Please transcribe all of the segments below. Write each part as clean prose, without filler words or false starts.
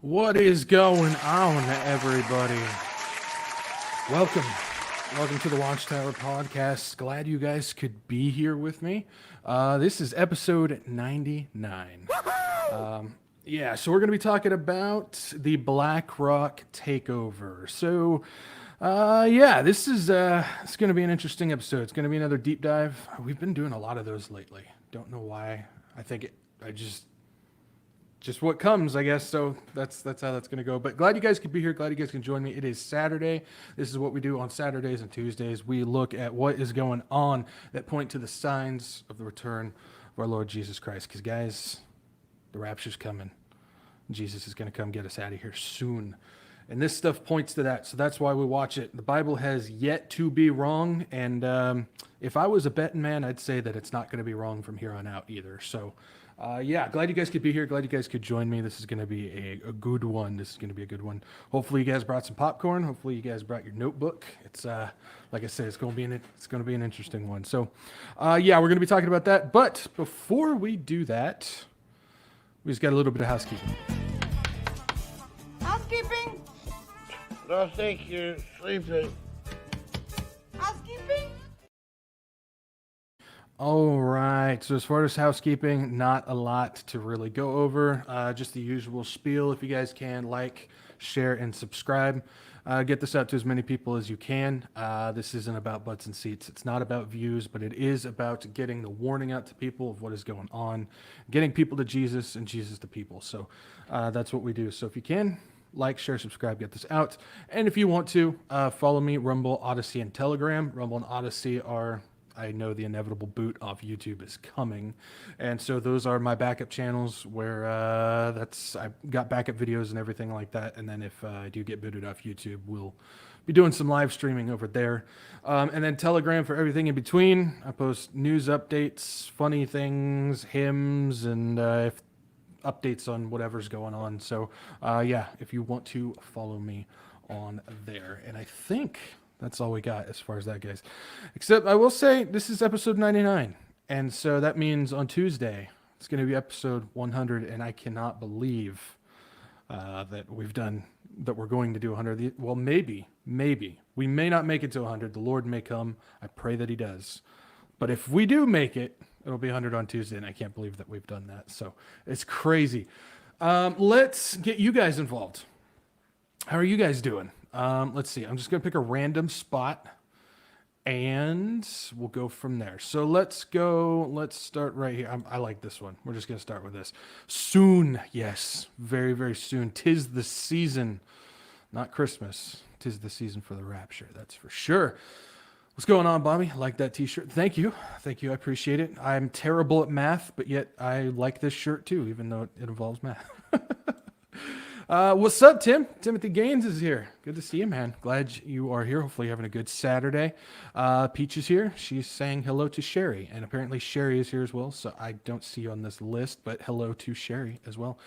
What is going on, everybody? Welcome. Welcome to the Watchtower podcast. Glad you guys could be here with me. This is episode 99. So we're going to be talking about the BlackRock takeover. This is it's going to be an interesting episode. It's going to be another deep dive. We've been doing a lot of those lately. Don't know why. I just what comes, I guess. So that's how that's going to go. But glad you guys could be here. Glad you guys can join me. It is Saturday. This is what we do on Saturdays and Tuesdays. We look at what is going on that point to the signs of the return of our Lord Jesus Christ. Because, guys, the rapture's coming. Jesus is going to come get us out of here soon. And this stuff points to that. So that's why we watch it. The Bible has yet to be wrong. And if I was a betting man, I'd say that it's not going to be wrong from here on out either. So glad you guys could be here. Glad you guys could join me. This is going to be a good one. This is going to be a good one. Hopefully you guys brought some popcorn. Hopefully you guys brought your notebook. It's like I said, it's going to be an interesting one. So we're going to be talking about that. But before we do that, we just got a little bit of housekeeping. Housekeeping? I think you're sleeping. Housekeeping? All right. So as far as housekeeping, not a lot to really go over. Just the usual spiel. If you guys can like, share, and subscribe. Get this out to as many people as you can. This isn't about butts and seats. It's not about views, but it is about getting the warning out to people of what is going on, getting people to Jesus and Jesus to people. So that's what we do. So if you can, like, share, subscribe, get this out. And if you want to, follow me, Rumble, Odyssey, and Telegram. Rumble and Odyssey are, I know the inevitable boot off YouTube is coming. And so those are my backup channels where I got backup videos and everything like that. And then if I do get booted off YouTube, we'll be doing some live streaming over there. And then Telegram for everything in between. I post news updates, funny things, hymns, and if updates on whatever's going on. So if you want to follow me on there. And I think that's all we got as far as that goes. Except I will say this is episode 99. And so that means on Tuesday, it's going to be episode 100. And I cannot believe that we're going to do 100. Well, maybe. We may not make it to 100. The Lord may come. I pray that he does. But if we do make it, it'll be 100 on Tuesday. And I can't believe that we've done that. So it's crazy. Let's get you guys involved. How are you guys doing? Let's see. I'm just going to pick a random spot and we'll go from there. So let's start right here. I like this one. We're just going to start with this. Soon. Yes. Very, very soon. 'Tis the season, not Christmas. 'Tis the season for the rapture. That's for sure. What's going on, Bobby? I like that t-shirt. Thank you. I appreciate it. I'm terrible at math, but yet I like this shirt too, even though it involves math. What's up, Tim? Timothy Gaines is here. Good to see you, man. Glad you are here. Hopefully you're having a good Saturday. Peach is here. She's saying hello to Sherry, and apparently Sherry is here as well, so I don't see you on this list, but hello to Sherry as well.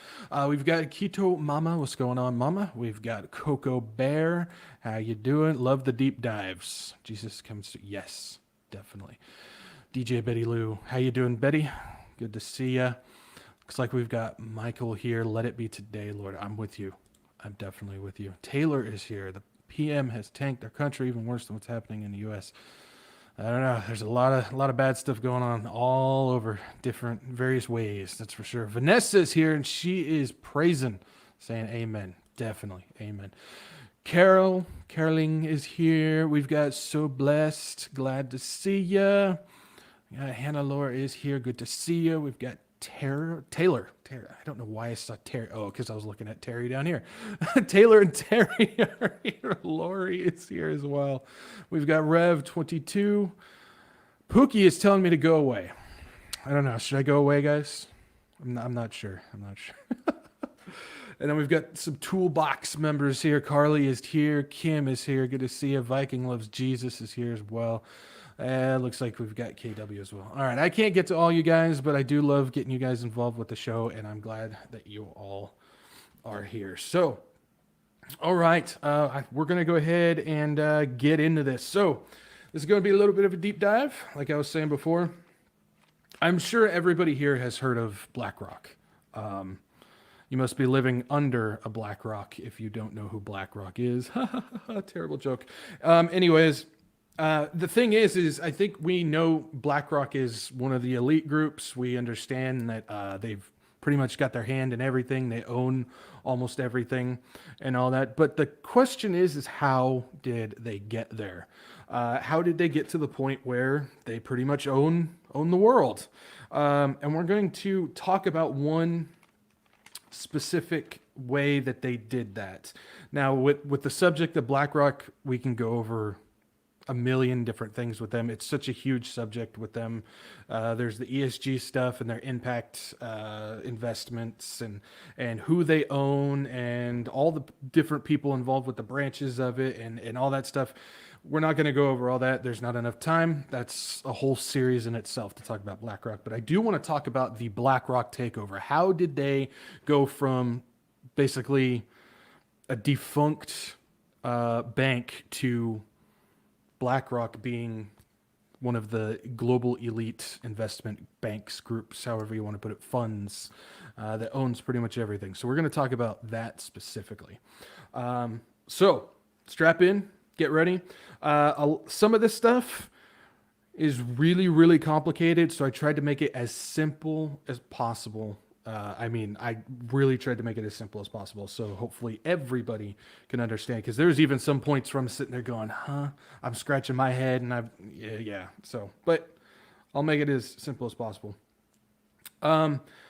We've got Keto Mama. What's going on, Mama? We've got Coco Bear. How you doing? Love the deep dives. Jesus comes to... Yes, definitely. DJ Betty Lou. How you doing, Betty? Good to see ya. Looks like we've got Michael here. Let it be today, Lord. I'm with you. I'm definitely with you. Taylor is here. The PM has tanked our country even worse than what's happening in the U.S. I don't know. There's a lot of bad stuff going on all over various ways. That's for sure. Vanessa is here and she is praising, saying amen. Definitely. Amen. Caroling is here. We've got So Blessed. Glad to see ya. Hannah Laura is here. Good to see you. We've got Taylor. I don't know why I saw Terry. Oh, because I was looking at Terry down here. Taylor and Terry are here. Lori is here as well. We've got Rev 22. Pookie is telling me to go away. I don't know. Should I go away, guys? I'm not sure. And then we've got some Toolbox members here. Carly is here. Kim is here. Good to see you. Viking Loves Jesus is here as well. Looks like we've got KW as well. All right, I can't get to all you guys, but I do love getting you guys involved with the show, and I'm glad that you all are here. So, all right, we're going to go ahead and get into this. So, this is going to be a little bit of a deep dive, like I was saying before. I'm sure everybody here has heard of BlackRock. You must be living under a BlackRock if you don't know who BlackRock is. Terrible joke. Anyways, the thing is I think we know BlackRock is one of the elite groups. We understand that they've pretty much got their hand in everything. They own almost everything and all that. But the question is how did they get there? How did they get to the point where they pretty much own the world? And we're going to talk about one specific way that they did that. Now, with the subject of BlackRock, we can go over a million different things with them. It's such a huge subject with them. There's the ESG stuff and their impact investments and who they own and all the different people involved with the branches of it and all that stuff. We're not going to go over all that. There's not enough time. That's a whole series in itself to talk about BlackRock. But I do want to talk about the BlackRock takeover. How did they go from basically a defunct bank to BlackRock being one of the global elite investment banks, groups, however you want to put it, funds that owns pretty much everything. So we're going to talk about that specifically. So strap in, get ready. Some of this stuff is really, really complicated, so I tried to make it as simple as possible. I really tried to make it as simple as possible, so hopefully everybody can understand, because there's even some points where I'm sitting there going, I'm scratching my head, and but I'll make it as simple as possible.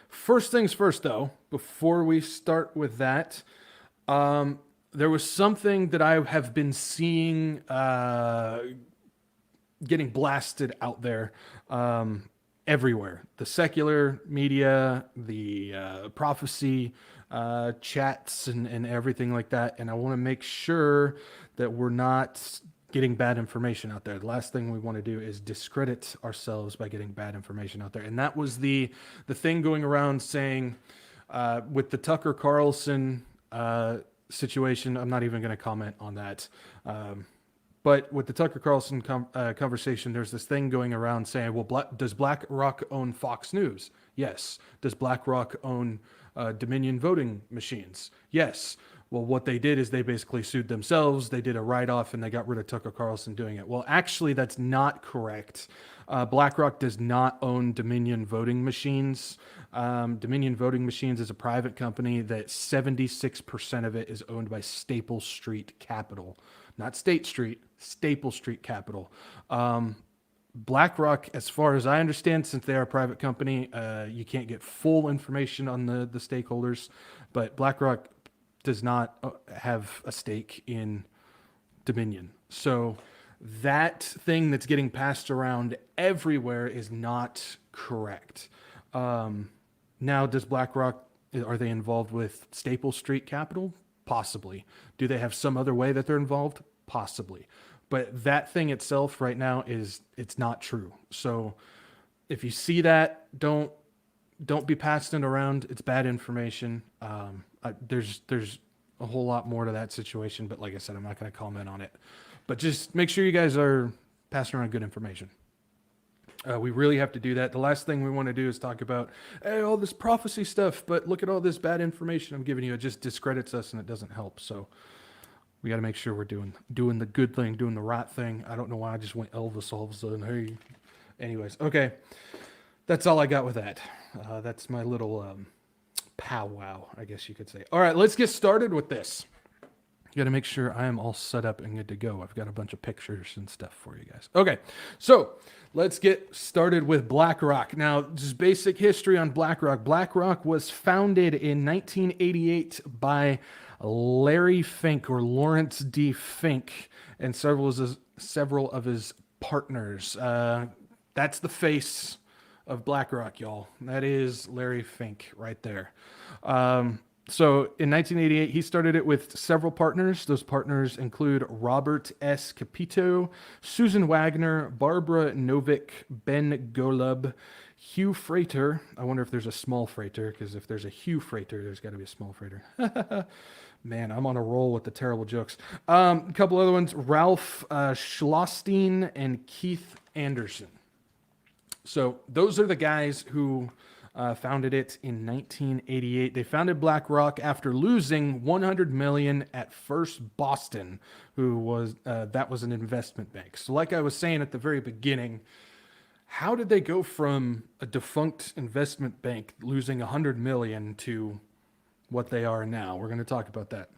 First things first, though, before we start with that, there was something that I have been seeing getting blasted out there everywhere. The secular media, the prophecy chats and everything like that. And I want to make sure that we're not getting bad information out there. The last thing we want to do is discredit ourselves by getting bad information out there. And that was the thing going around saying with the Tucker Carlson situation, I'm not even going to comment on that. But with the Tucker Carlson conversation, there's this thing going around saying, well, does BlackRock own Fox News? Yes. Does BlackRock own Dominion voting machines? Yes. Well, what they did is they basically sued themselves. They did a write-off and they got rid of Tucker Carlson doing it. Well, actually, that's not correct. BlackRock does not own Dominion voting machines. Dominion Voting Machines is a private company that 76% of it is owned by Staple Street Capital. Not State Street, Staple Street Capital. BlackRock, as far as I understand, since they are a private company, you can't get full information on the stakeholders, but BlackRock does not have a stake in Dominion. So that thing that's getting passed around everywhere is not correct. Now, does BlackRock, are they involved with Staple Street Capital? Possibly. Do they have some other way that they're involved? Possibly. But that thing itself right now it's not true. So if you see that, don't be passing it around. It's bad information. There's a whole lot more to that situation, but like I said, I'm not going to comment on it. But just make sure you guys are passing around good information. We really have to do that. The last thing we want to do is talk about, hey, all this prophecy stuff, but look at all this bad information I'm giving you. It just discredits us and it doesn't help. So we got to make sure we're doing the good thing, doing the right thing. I don't know why I just went Elvis all of a sudden. Hey, anyways, okay. That's all I got with that. That's my little powwow, I guess you could say. All right, let's get started with this. You got to make sure I am all set up and good to go. I've got a bunch of pictures and stuff for you guys. Okay, so let's get started with BlackRock. Now, just basic history on BlackRock. BlackRock was founded in 1988 by Larry Fink, or Lawrence D. Fink, and several of his partners. That's the face of BlackRock, y'all. That is Larry Fink right there. So in 1988, he started it with several partners. Those partners include Robert S. Capito, Susan Wagner, Barbara Novick, Ben Golub, Hugh Frater. I wonder if there's a small freighter, because if there's a Hugh Frater, there's got to be a small freighter. Man, I'm on a roll with the terrible jokes. A couple other ones, Ralph Schlosstein and Keith Anderson. So those are the guys who founded it in 1988. They founded BlackRock after losing 100 million at First Boston, who was that was an investment bank. So, like I was saying at the very beginning, how did they go from a defunct investment bank losing 100 million to what they are now? We're going to talk about that.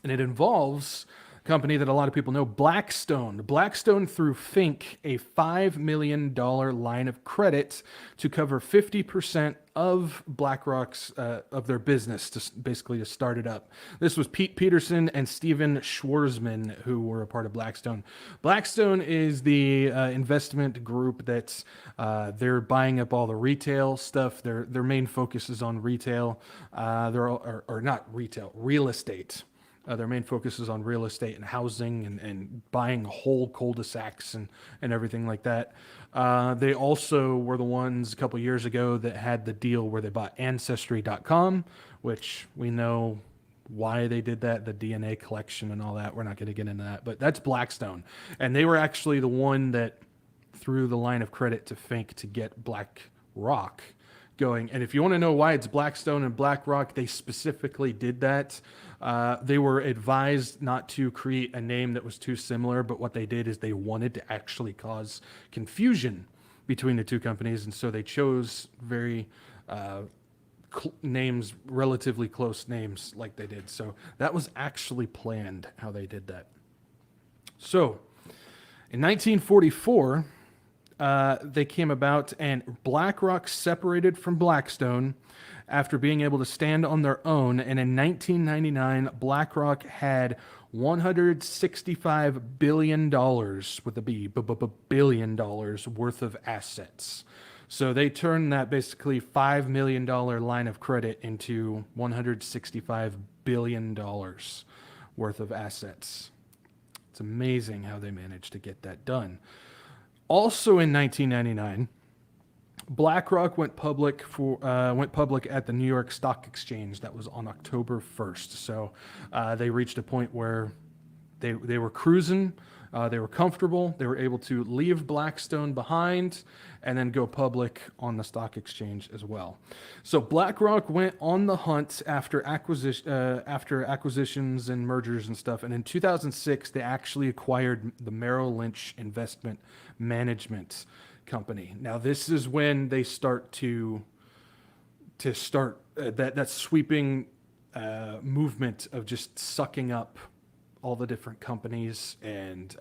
And it involves a company that a lot of people know, Blackstone. Blackstone threw Fink a $5 million line of credit to cover 50% of BlackRock's of their business, to start it up. This was Pete Peterson and Steven Schwarzman, who were a part of Blackstone. Blackstone is the investment group that's they're buying up all the retail stuff. Their main focus is on retail. Or not retail, real estate. Their main focus is on real estate and housing and buying whole cul-de-sacs and everything like that. They also were the ones a couple years ago that had the deal where they bought Ancestry.com, which we know why they did that, the DNA collection and all that. We're not going to get into that, but that's Blackstone. And they were actually the one that threw the line of credit to Fink to get BlackRock going. And if you want to know why it's Blackstone and BlackRock, they specifically did that. They were advised not to create a name that was too similar, but what they did is they wanted to actually cause confusion between the two companies, and so they chose very names, relatively close names like they did. So that was actually planned how they did that. So in 1944, they came about, and BlackRock separated from Blackstone after being able to stand on their own. And in 1999, BlackRock had $165 billion with a B, billion dollars worth of assets. So they turned that basically $5 million line of credit into $165 billion worth of assets. It's amazing how they managed to get that done. Also in 1999, BlackRock went public at the New York Stock Exchange. That was on October 1st. So they reached a point where they were cruising, they were comfortable, they were able to leave Blackstone behind and then go public on the stock exchange as well. So BlackRock went on the hunt after acquisitions and mergers and stuff. And in 2006, they actually acquired the Merrill Lynch Investment Management Company. Now, this is when they start that sweeping movement of just sucking up all the different companies and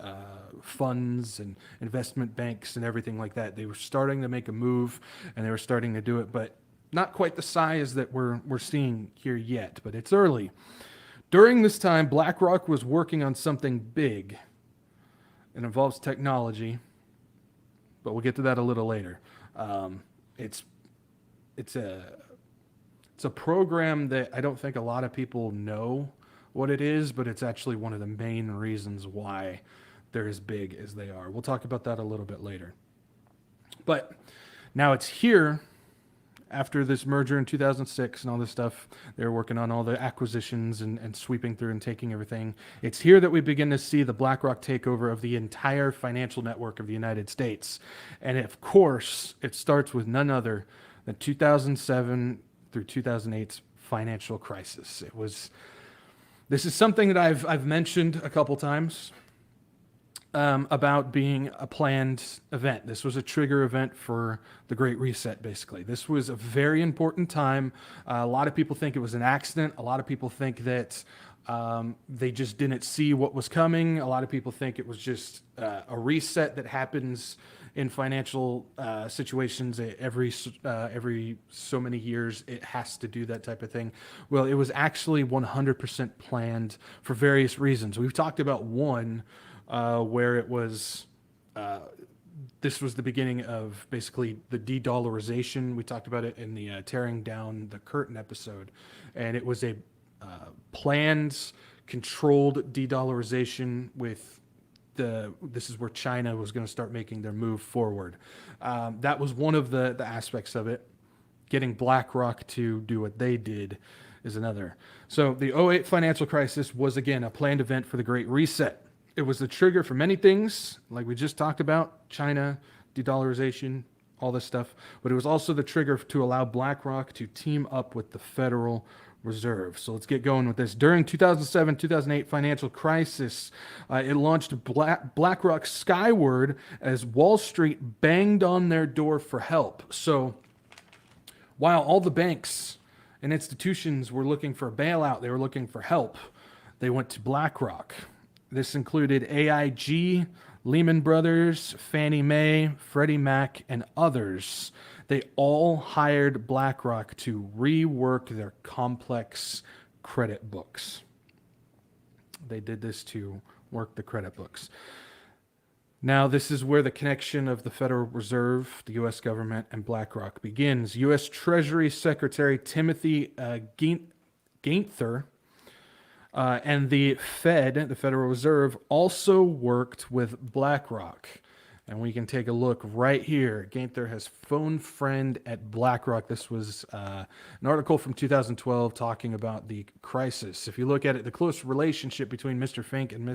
funds and investment banks and everything like that. They were starting to make a move, and they were starting to do it, but not quite the size that we're seeing here yet, but it's early. During this time, BlackRock was working on something big. It involves technology, but we'll get to that a little later. It's a program that I don't think a lot of people know what it is, but it's actually one of the main reasons why they're as big as they are. We'll talk about that a little bit later. But now it's here, after this merger in 2006 and all this stuff, they're working on all the acquisitions and sweeping through and taking everything. It's here that we begin to see the BlackRock takeover of the entire financial network of the United States. And of course, it starts with none other than 2007 through 2008's financial crisis. This is something that I've mentioned a couple times about being a planned event. This was a trigger event for the Great Reset, basically. This was a very important time. A lot of people think it was an accident. A lot of people think that they just didn't see what was coming. A lot of people think it was just a reset that happens in financial situations every so many years. It has to do that type of thing. Well, it was actually 100% planned for various reasons. We've talked about one where it was this was the beginning of basically the de-dollarization. We talked about it in the tearing down the curtain episode, and it was a planned, controlled de-dollarization with this is where China was going to start making their move forward. That was one of the aspects of it. Getting BlackRock to do what they did is another. So the 2008 financial crisis was, again, a planned event for the Great Reset. It was the trigger for many things, like we just talked about: China, de-dollarization, all this stuff, but it was also the trigger to allow BlackRock to team up with the Federal Reserve. So let's get going with this. During 2007-2008 financial crisis, it launched BlackRock skyward as Wall Street banged on their door for help. So while all the banks and institutions were looking for a bailout, they were looking for help, they went to BlackRock. This included AIG, Lehman Brothers, Fannie Mae, Freddie Mac, and others. They all hired BlackRock to rework their complex credit books. They did this to work the credit books. Now, this is where the connection of the Federal Reserve, the U.S. government, and BlackRock begins. U.S. Treasury Secretary Timothy Gaither and the Fed, the Federal Reserve, also worked with BlackRock. And we can take a look right here. Gaither has phone friend at BlackRock. This was an article from 2012 talking about the crisis. If you look at it, the close relationship between Mr. Fink and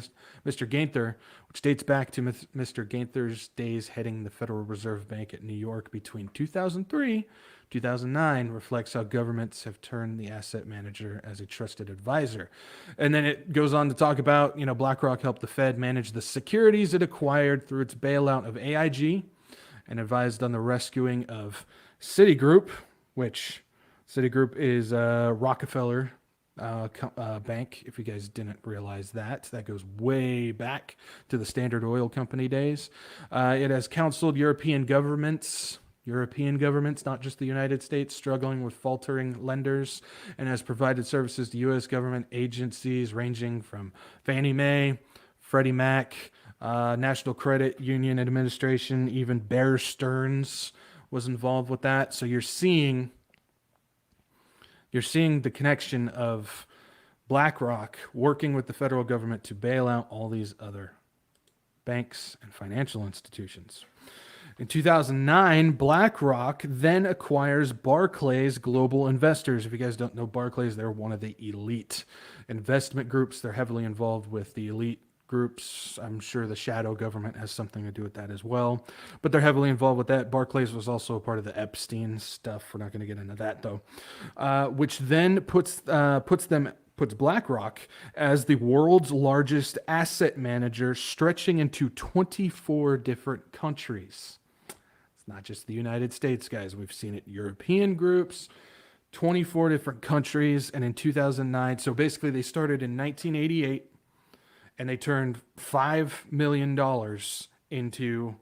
Mr. Gaither, which dates back to Mr. Gaither's days heading the Federal Reserve Bank at New York between 2003 2009, reflects how governments have turned the asset manager as a trusted advisor. And then it goes on to talk about, BlackRock helped the Fed manage the securities it acquired through its bailout of AIG and advised on the rescuing of Citigroup, which Citigroup is Rockefeller bank, if you guys didn't realize that. That goes way back to the Standard Oil Company days. It has counseled European governments, not just the United States, struggling with faltering lenders, and has provided services to U.S. government agencies ranging from Fannie Mae, Freddie Mac, National Credit Union Administration, even Bear Stearns was involved with that. So you're seeing the connection of BlackRock working with the federal government to bail out all these other banks and financial institutions. In 2009, BlackRock then acquires Barclays Global Investors. If you guys don't know Barclays, they're one of the elite investment groups. They're heavily involved with the elite groups. I'm sure the shadow government has something to do with that as well, but they're heavily involved with that. Barclays was also a part of the Epstein stuff. We're not going to get into that though, which then puts BlackRock as the world's largest asset manager, stretching into 24 different countries. It's not just the United States, guys. We've seen it European groups, 24 different countries, and in 2009. So basically they started in 1988 and they turned $5 million into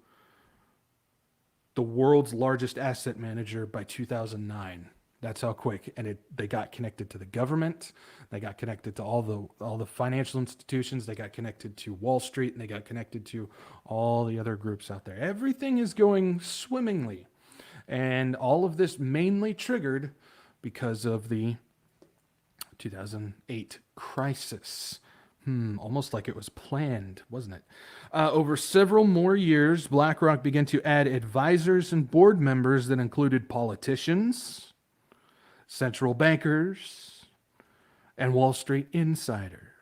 the world's largest asset manager by 2009. That's how quick. And they got connected to the government. They got connected to all the financial institutions. They got connected to Wall Street, and they got connected to all the other groups out there. Everything is going swimmingly. And all of this mainly triggered because of the 2008 crisis. Almost like it was planned, wasn't it? Over several more years, BlackRock began to add advisors and board members that included politicians, central bankers, and Wall Street insiders.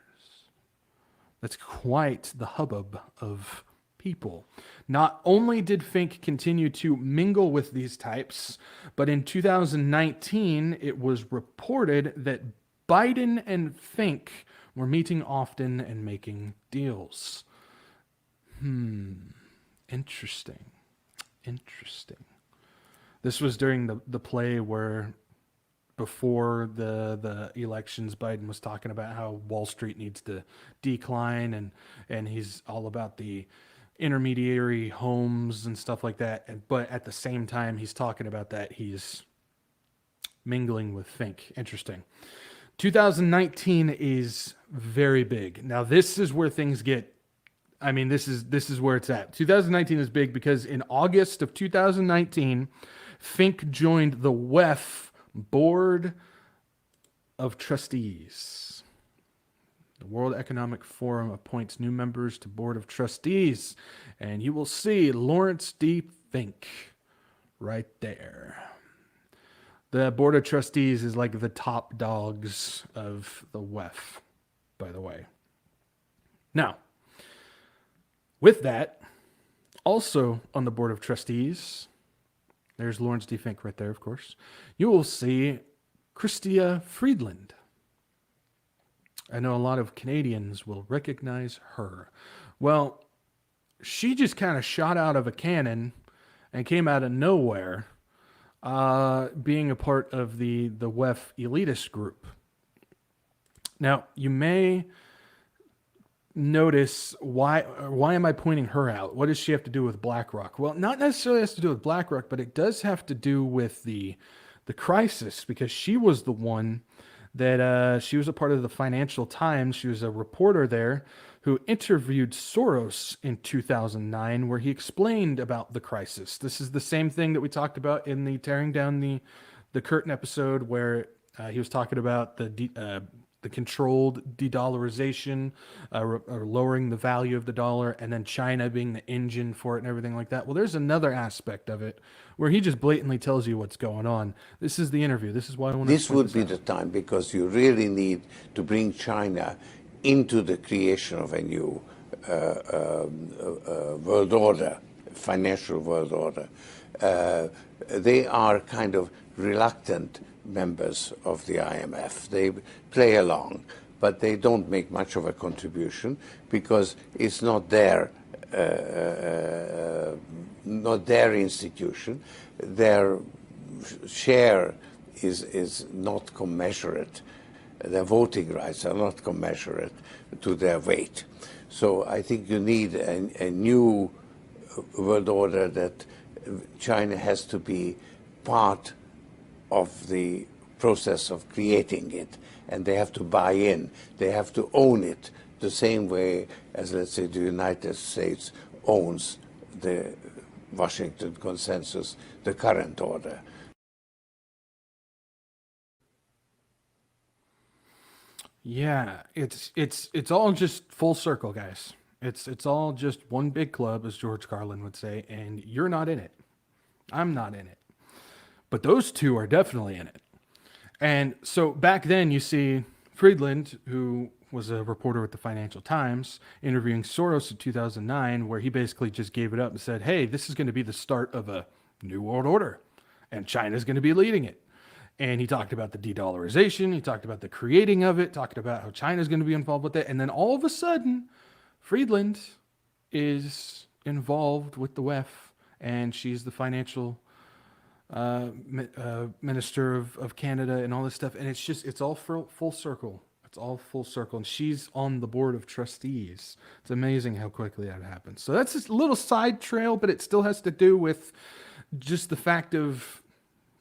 That's quite the hubbub of people. Not only did Fink continue to mingle with these types, but in 2019, it was reported that Biden and Fink were meeting often and making deals. Interesting. This was during the play where before the elections, Biden was talking about how Wall Street needs to decline, and he's all about the intermediary homes and stuff like that. But at the same time, he's talking about that, he's mingling with Fink. Interesting. 2019 is very big. Now, this is where things get, this is where it's at. 2019 is big because in August of 2019, Fink joined the WEF Board of Trustees. The World Economic Forum appoints new members to Board of Trustees, and you will see Lawrence D. Fink right there. The Board of Trustees is like the top dogs of the WEF, by the way. Now, with that, also on the Board of Trustees There's Lawrence D. Fink right there, of course. You will see Chrystia Friedland. I know a lot of Canadians will recognize her. Well, she just kind of shot out of a cannon and came out of nowhere, being a part of the WEF elitist group. Now, you may notice why am I pointing her out? What does she have to do with BlackRock? Well, not necessarily has to do with BlackRock, but it does have to do with the crisis, because she was the one that she was a part of the Financial Times. She was a reporter there who interviewed Soros in 2009, where he explained about the crisis. This is the same thing that we talked about in the tearing down the curtain episode, where he was talking about the controlled de-dollarization, or lowering the value of the dollar, and then China being the engine for it and everything like that. Well, there's another aspect of it where he just blatantly tells you what's going on. This is the interview. This is why I want to. This would be the time, because you really need to bring China into the creation of a new world order, financial world order. They are kind of reluctant members of the IMF. They play along, but they don't make much of a contribution because it's not their institution. Their share is not commensurate. Their voting rights are not commensurate to their weight. So I think you need a new world order that China has to be part of the process of creating it, and they have to buy in. They have to own it the same way as, let's say, the United States owns the Washington Consensus, the current order. Yeah, it's all just full circle, guys. It's all just one big club, as George Carlin would say, and you're not in it. I'm not in it. But those two are definitely in it. And so back then, you see Friedland, who was a reporter at the Financial Times, interviewing Soros in 2009, where he basically just gave it up and said, hey, this is going to be the start of a new world order, and China's going to be leading it. And he talked about the de-dollarization, he talked about the creating of it, talked about how China's going to be involved with it. And then all of a sudden, Friedland is involved with the WEF, and she's the financial minister of Canada and all this stuff. And it's all full circle. It's all full circle. And she's on the board of trustees. It's amazing how quickly that happens. So that's just a little side trail, but it still has to do with just the fact of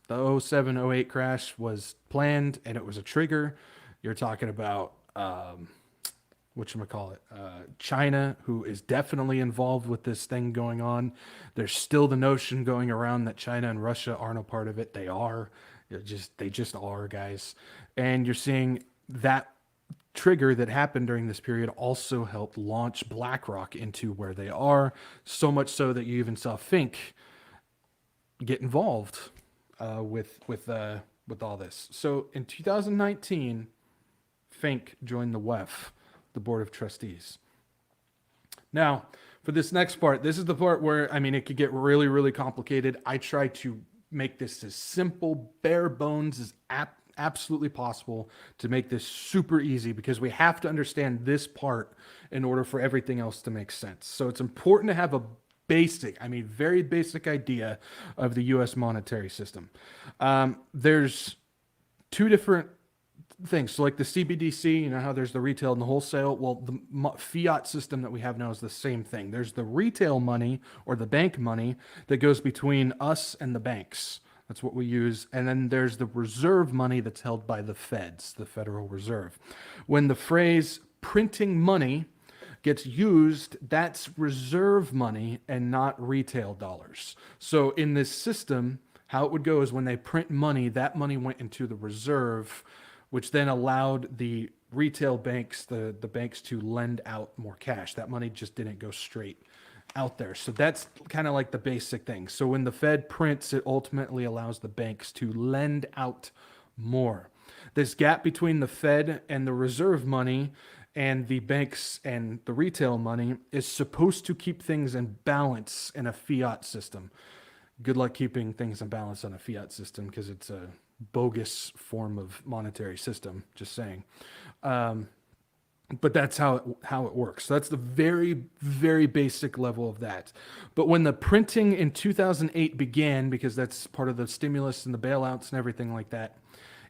the 07, 08 crash was planned, and it was a trigger. You're talking about, China, who is definitely involved with this thing going on. There's still the notion going around that China and Russia aren't a part of it. They are. They just are, guys. And you're seeing that trigger that happened during this period also helped launch BlackRock into where they are, so much so that you even saw Fink get involved with all this. So in 2019, Fink joined the WEF, the Board of Trustees. Now, for this next part, this is the part where, I mean, it could get really, really complicated. I try to make this as simple, bare bones as absolutely possible to make this super easy, because we have to understand this part in order for everything else to make sense. So it's important to have a very basic idea of the U.S. monetary system. There's two different things. So like the CBDC, you know how there's the retail and the wholesale? Well, the fiat system that we have now is the same thing. There's the retail money, or the bank money, that goes between us and the banks. That's what we use. And then there's the reserve money that's held by the Feds, the Federal Reserve. When the phrase printing money gets used, that's reserve money and not retail dollars. So in this system, how it would go is when they print money, that money went into the reserve, which then allowed the retail banks, the banks, to lend out more cash. That money just didn't go straight out there. So that's kind of like the basic thing. So when the Fed prints, it ultimately allows the banks to lend out more. This gap between the Fed and the reserve money and the banks and the retail money is supposed to keep things in balance in a fiat system. good luck keeping things in balance on a fiat system because it's a bogus form of monetary system. Just saying. But that's how it works. So that's the very, very basic level of that. But when the printing in 2008 began, because that's part of the stimulus and the bailouts and everything like that,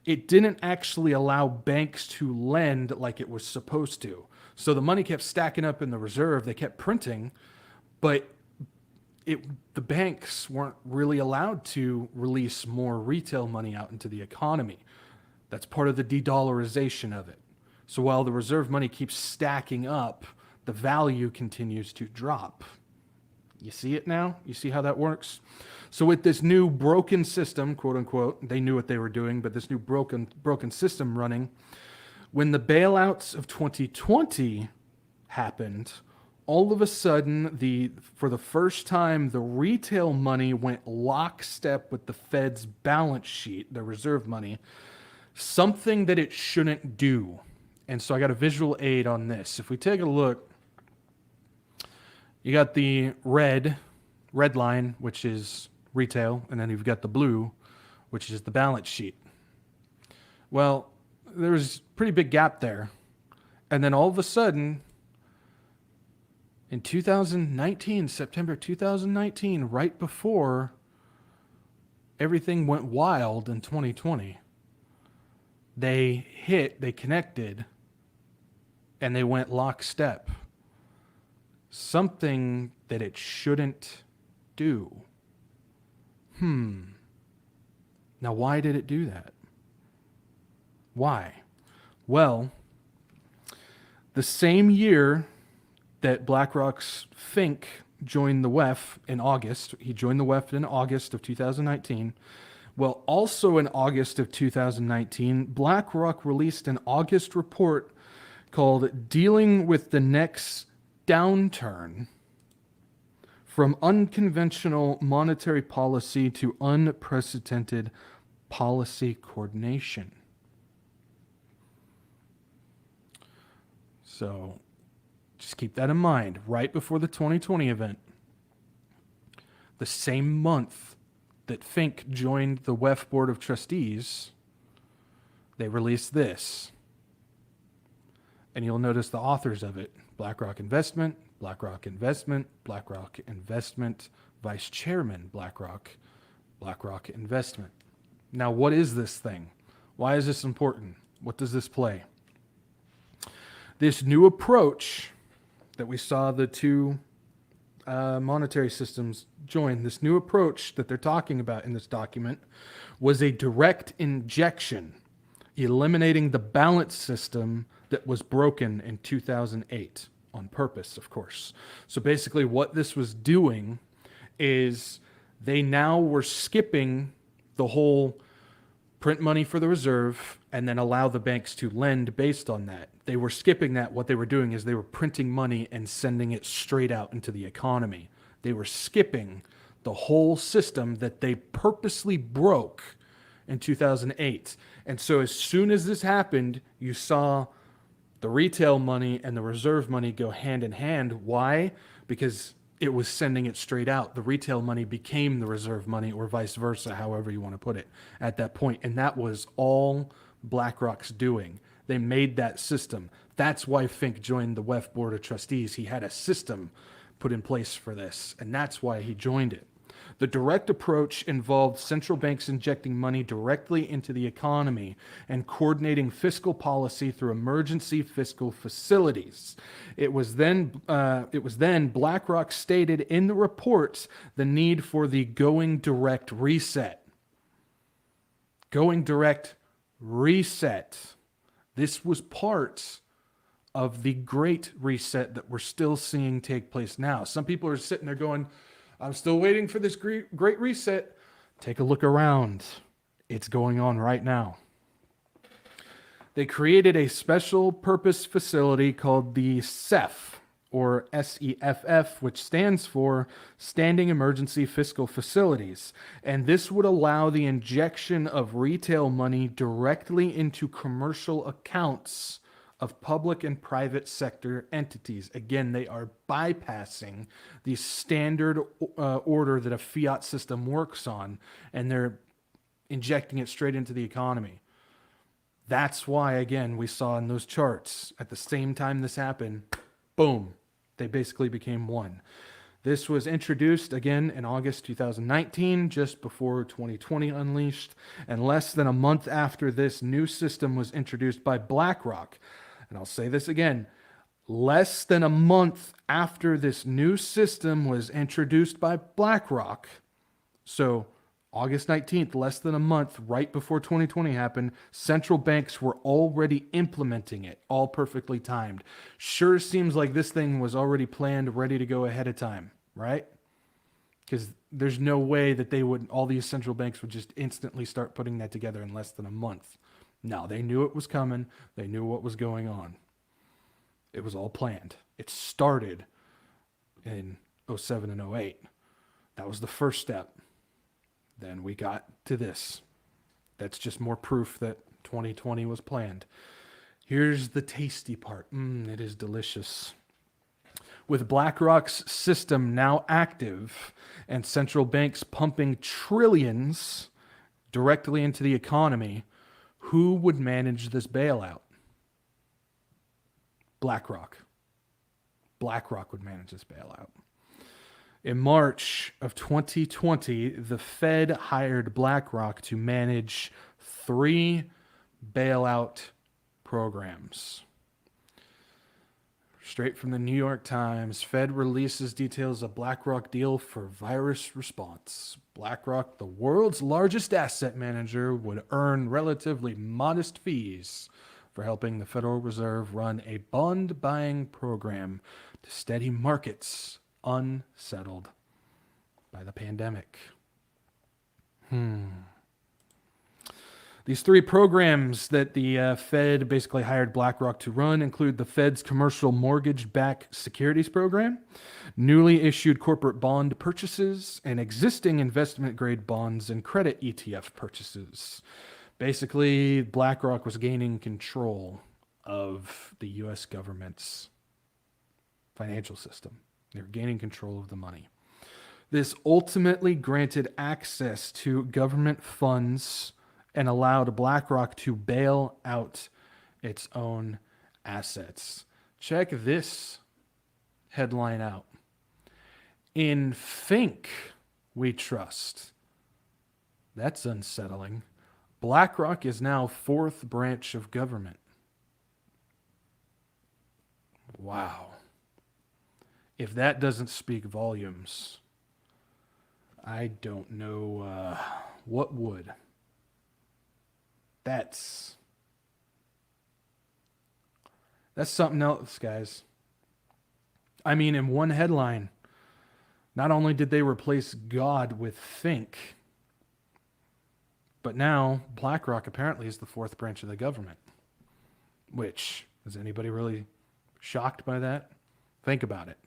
it didn't actually allow banks to lend like it was supposed to. So the money kept stacking up in the reserve. They kept printing, but the banks weren't really allowed to release more retail money out into the economy. That's part of the de-dollarization of it. So while the reserve money keeps stacking up, the value continues to drop. You see it now? You see how that works? So with this new broken system, quote unquote, they knew what they were doing, but this new broken system running, when the bailouts of 2020 happened, all of a sudden, for the first time, the retail money went lockstep with the Fed's balance sheet, the reserve money, something that it shouldn't do. And so I got a visual aid on this. If we take a look, you got the red line, which is retail, and then you've got the blue, which is the balance sheet. Well, there was a pretty big gap there. And then all of a sudden, in 2019, September 2019, right before everything went wild in 2020, they connected, and they went lockstep. Something that it shouldn't do. Now, why did it do that? Why? Well, the same year that BlackRock's Fink joined the WEF in August, he joined the WEF in August of 2019. Well, also in August of 2019, BlackRock released an August report called Dealing with the Next Downturn: From Unconventional Monetary Policy to Unprecedented Policy Coordination. So just keep that in mind. Right before the 2020 event, the same month that Fink joined the WEF Board of Trustees, they released this. And you'll notice the authors of it: BlackRock Investment, BlackRock Investment, BlackRock Investment, Vice Chairman BlackRock, BlackRock Investment. Now, what is this thing? Why is this important? What does this play? This new approach that we saw the two monetary systems join, this new approach that they're talking about in this document, was a direct injection, eliminating the balance system that was broken in 2008 on purpose, of course. So basically what this was doing is they now were skipping the whole print money for the reserve and then allow the banks to lend based on that. They were skipping that. What they were doing is they were printing money and sending it straight out into the economy. They were skipping the whole system that they purposely broke in 2008. And so as soon as this happened, you saw the retail money and the reserve money go hand in hand. Why? Because it was sending it straight out. The retail money became the reserve money, or vice versa, however you want to put it at that point. And that was all BlackRock's doing. They made that system. That's why Fink joined the WEF Board of Trustees. He had a system put in place for this, and that's why he joined it. The direct approach involved central banks injecting money directly into the economy and coordinating fiscal policy through emergency fiscal facilities. It was then BlackRock stated in the reports the need for the going direct reset. Going direct reset. This was part of the great reset that we're still seeing take place now. Some people are sitting there going, I'm still waiting for this great reset. Take a look around. It's going on right now. They created a special purpose facility called the SEF, or SEFF, which stands for Standing Emergency Fiscal Facilities. And this would allow the injection of retail money directly into commercial accounts of public and private sector entities. Again, they are bypassing the standard order that a fiat system works on, and they're injecting it straight into the economy. That's why, again, we saw in those charts at the same time this happened, boom, they basically became one. This was introduced again in August 2019, just before 2020 unleashed, and less than a month after this new system was introduced by BlackRock. And I'll say this again, less than a month after this new system was introduced by BlackRock, so August 19th, less than a month right before 2020 happened, central banks were already implementing it, all perfectly timed. Sure seems like this thing was already planned, ready to go ahead of time, right? Because there's no way that all these central banks would just instantly start putting that together in less than a month. No, they knew it was coming. They knew what was going on. It was all planned. It started in 07 and 08. That was the first step. Then we got to this. That's just more proof that 2020 was planned. Here's the tasty part. It is delicious. With BlackRock's system now active and central banks pumping trillions directly into the economy, who would manage this bailout? BlackRock. BlackRock would manage this bailout. In March of 2020, the Fed hired BlackRock to manage 3 bailout programs. Straight from the New York Times, Fed releases details of BlackRock deal for virus response. BlackRock, the world's largest asset manager, would earn relatively modest fees for helping the Federal Reserve run a bond buying program to steady markets unsettled by the pandemic. These 3 programs that the Fed basically hired BlackRock to run include the Fed's commercial mortgage-backed securities program, newly issued corporate bond purchases, and existing investment-grade bonds and credit ETF purchases. Basically, BlackRock was gaining control of the U.S. government's financial system. They're gaining control of the money. This ultimately granted access to government funds and allowed BlackRock to bail out its own assets. Check this headline out. In Fink we trust. That's unsettling. BlackRock is now 4th branch of government. Wow. If that doesn't speak volumes, I don't know what would. That's something else, guys. I mean, in one headline, not only did they replace God with Fink, but now BlackRock apparently is the 4th branch of the government. Which, is anybody really shocked by that? Think about it.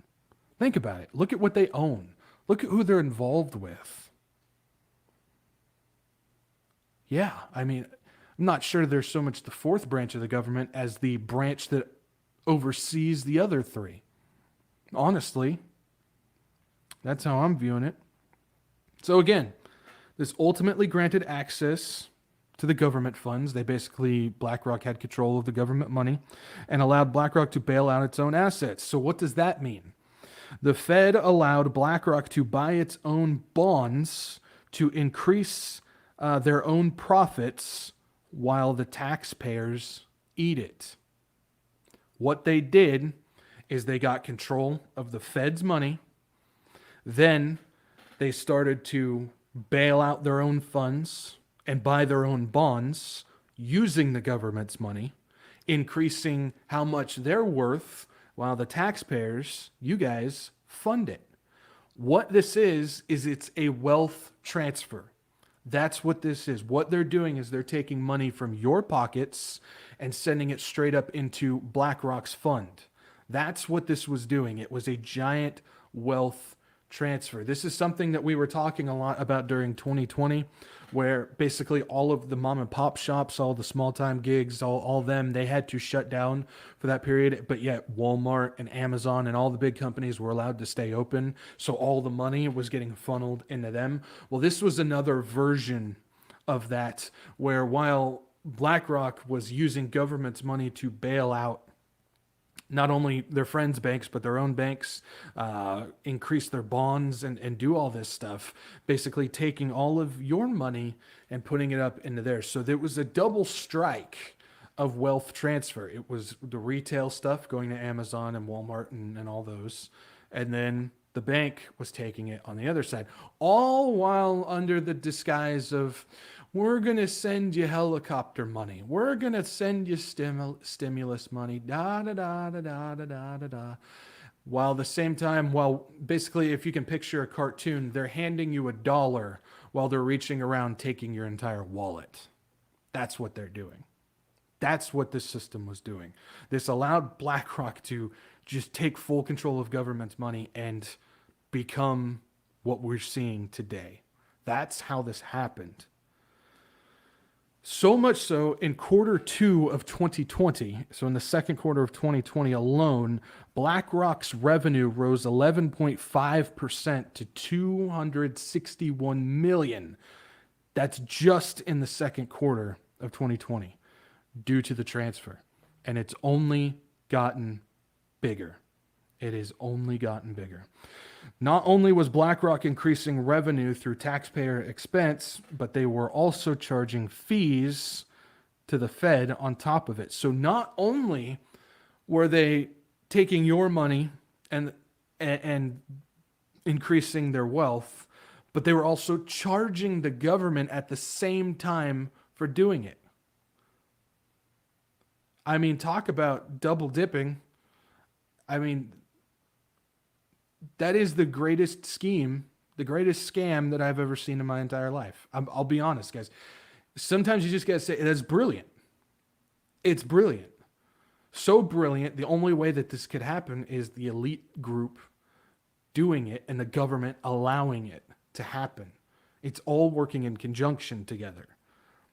Think about it. Look at what they own. Look at who they're involved with. Yeah, I mean, I'm not sure there's so much the 4th branch of the government as the branch that oversees the other 3. Honestly, that's how I'm viewing it. So again, this ultimately granted access to the government funds. BlackRock had control of the government money and allowed BlackRock to bail out its own assets. So what does that mean? The Fed allowed BlackRock to buy its own bonds to increase their own profits while the taxpayers eat it. What they did is they got control of the Fed's money. Then they started to bail out their own funds and buy their own bonds using the government's money, increasing how much they're worth while the taxpayers, you guys, fund it. What this is it's a wealth transfer. That's what this is. What they're doing is they're taking money from your pockets and sending it straight up into BlackRock's fund. That's what this was doing. It was a giant wealth transfer. This is something that we were talking a lot about during 2020, where basically all of the mom and pop shops, all the small time gigs, all them, they had to shut down for that period. But yet Walmart and Amazon and all the big companies were allowed to stay open. So all the money was getting funneled into them. Well, this was another version of that, where while BlackRock was using government's money to bail out not only their friends' banks, but their own banks, increase their bonds and do all this stuff, basically taking all of your money and putting it up into theirs. So there was a double strike of wealth transfer. It was the retail stuff going to Amazon and Walmart and all those. And then the bank was taking it on the other side, all while under the disguise of, we're going to send you helicopter money. We're going to send you stimulus money. Da, da, da, da, da, da, da, da, da. While at the same time, basically, if you can picture a cartoon, they're handing you $1 while they're reaching around taking your entire wallet. That's what they're doing. That's what this system was doing. This allowed BlackRock to just take full control of government's money and become what we're seeing today. That's how this happened. So much so, in Q2 of 2020, so in the second quarter of 2020 alone, BlackRock's revenue rose 11.5% to $261 million. That's just in the second quarter of 2020 due to the transfer. And it's only gotten bigger. It has only gotten bigger. Not only was BlackRock increasing revenue through taxpayer expense, but they were also charging fees to the Fed on top of it. So not only were they taking your money and increasing their wealth, but they were also charging the government at the same time for doing it. I mean, talk about double dipping. I mean, that is the greatest scheme, the greatest scam that I've ever seen in my entire life. I'll be honest, guys. Sometimes you just got to say, that's brilliant. It's brilliant. So brilliant, the only way that this could happen is the elite group doing it and the government allowing it to happen. It's all working in conjunction together.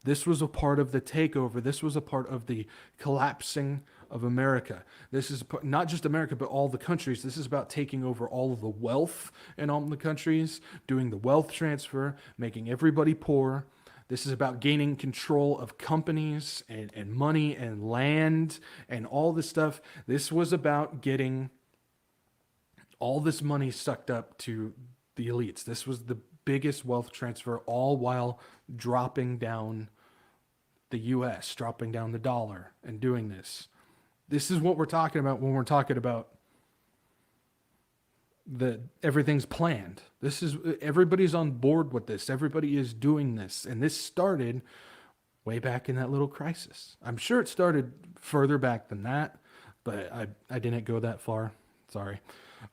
This was a part of the takeover. This was a part of the collapsing of America. This is not just America, but all the countries. This is about taking over all of the wealth in all the countries, doing the wealth transfer, making everybody poor. This is about gaining control of companies and money and land and all this stuff. This was about getting all this money sucked up to the elites. This was the biggest wealth transfer, all while dropping down the U.S., dropping down the dollar and doing this. This is what we're talking about when we're talking about everything's planned. This is, everybody's on board with this. Everybody is doing this. And this started way back in that little crisis. I'm sure it started further back than that, but I didn't go that far. Sorry.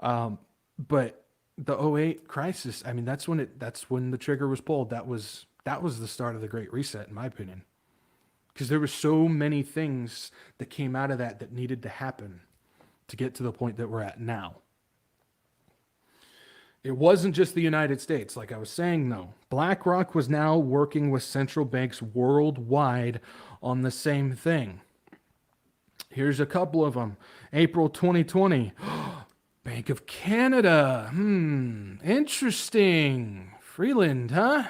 But the '08 crisis, I mean, that's when the trigger was pulled. That was the start of the Great Reset, in my opinion. Because there were so many things that came out of that needed to happen to get to the point that we're at now. It wasn't just the United States. Like I was saying, though, BlackRock was now working with central banks worldwide on the same thing. Here's a couple of them. April 2020, Bank of Canada. Interesting. Freeland, huh?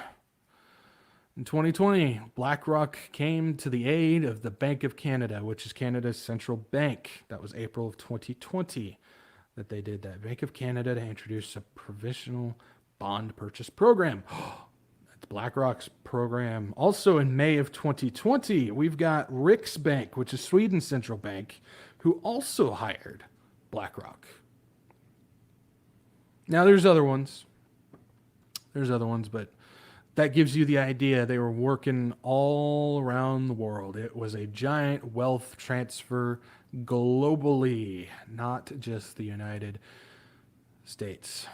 In 2020, BlackRock came to the aid of the Bank of Canada, which is Canada's central bank. That was April of 2020 that they did that. Bank of Canada to introduce a provisional bond purchase program. That's BlackRock's program. Also in May of 2020, we've got Riksbank, which is Sweden's central bank, who also hired BlackRock. Now there's other ones. But that gives you the idea. They were working all around the world. It was a giant wealth transfer globally, not just the United States.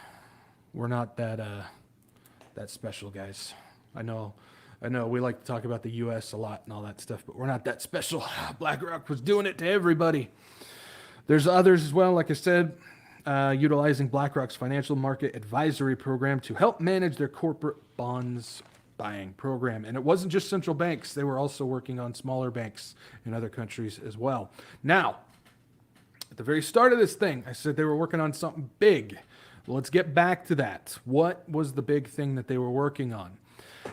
We're not that special, guys. I know we like to talk about the U.S. a lot and all that stuff, but we're not that special. BlackRock was doing it to everybody. There's others as well, like I said. utilizing BlackRock's financial market advisory program to help manage their corporate bonds buying program. And it wasn't just central banks, they were also working on smaller banks in other countries as well. Now, at the very start of this thing, I said they were working on something big. Well, let's get back to that. What was the big thing that they were working on?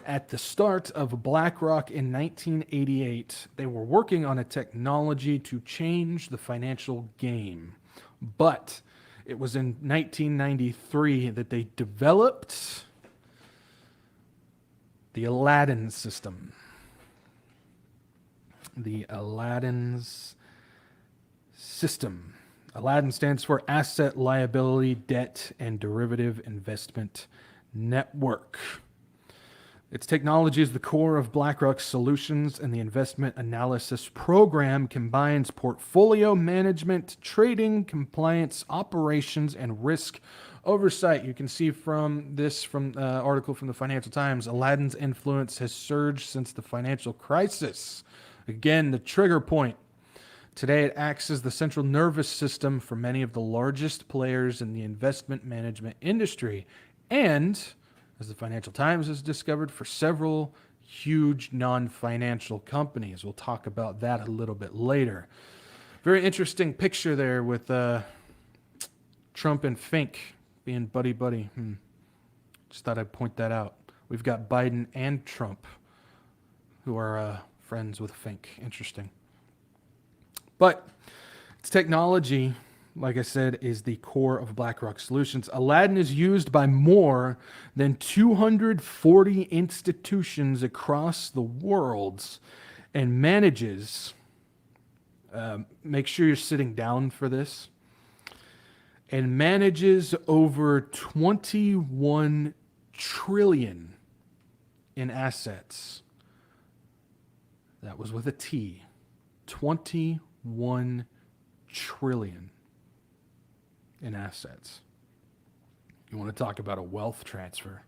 At the start of BlackRock in 1988, they were working on a technology to change the financial game. But it was in 1993 that they developed the Aladdin system. The Aladdin's system. Aladdin stands for Asset Liability Debt and Derivative Investment Network. Its technology is the core of BlackRock's solutions, and the investment analysis program combines portfolio management, trading, compliance, operations, and risk oversight. You can see from this article from the Financial Times, Aladdin's influence has surged since the financial crisis. Again, the trigger point. Today, it acts as the central nervous system for many of the largest players in the investment management industry, and, as the Financial Times has discovered, for several huge non-financial companies. We'll talk about that a little bit later. Very interesting picture there with Trump and Fink being buddy-buddy. Just thought I'd point that out. We've got Biden and Trump who are friends with Fink. Interesting. But its technology, like I said, is the core of BlackRock Solutions. Aladdin is used by more than 240 institutions across the world and manages, make sure you're sitting down for this, and manages over 21 trillion in assets. That was with a T. 21 trillion in assets. You want to talk about a wealth transfer?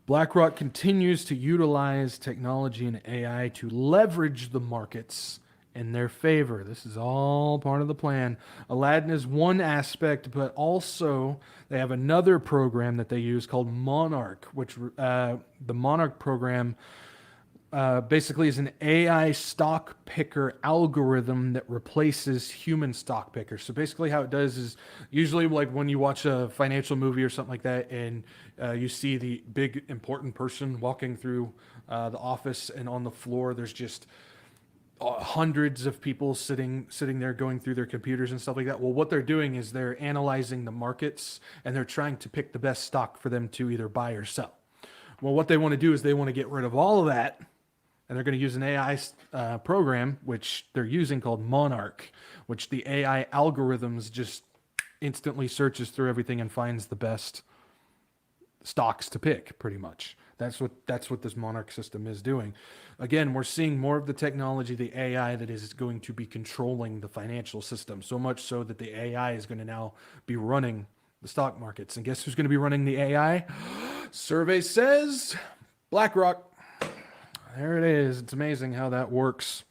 BlackRock continues to utilize technology and AI to leverage the markets in their favor. This is all part of the plan. Aladdin is one aspect, but also they have another program that they use called Monarch, which the Monarch program basically is an AI stock picker algorithm that replaces human stock pickers. So basically how it does is usually like when you watch a financial movie or something like that and you see the big important person walking through the office, and on the floor there's just hundreds of people sitting there going through their computers and stuff like that. Well, what they're doing is they're analyzing the markets and they're trying to pick the best stock for them to either buy or sell. Well, what they want to do is they want to get rid of all of that, and they're going to use an AI program, which they're using called Monarch, which the AI algorithms just instantly searches through everything and finds the best stocks to pick, pretty much. That's what this Monarch system is doing. Again, we're seeing more of the technology, the AI, that is going to be controlling the financial system, so much so that the AI is going to now be running the stock markets. And guess who's going to be running the AI? Survey says BlackRock. There it is. It's amazing how that works.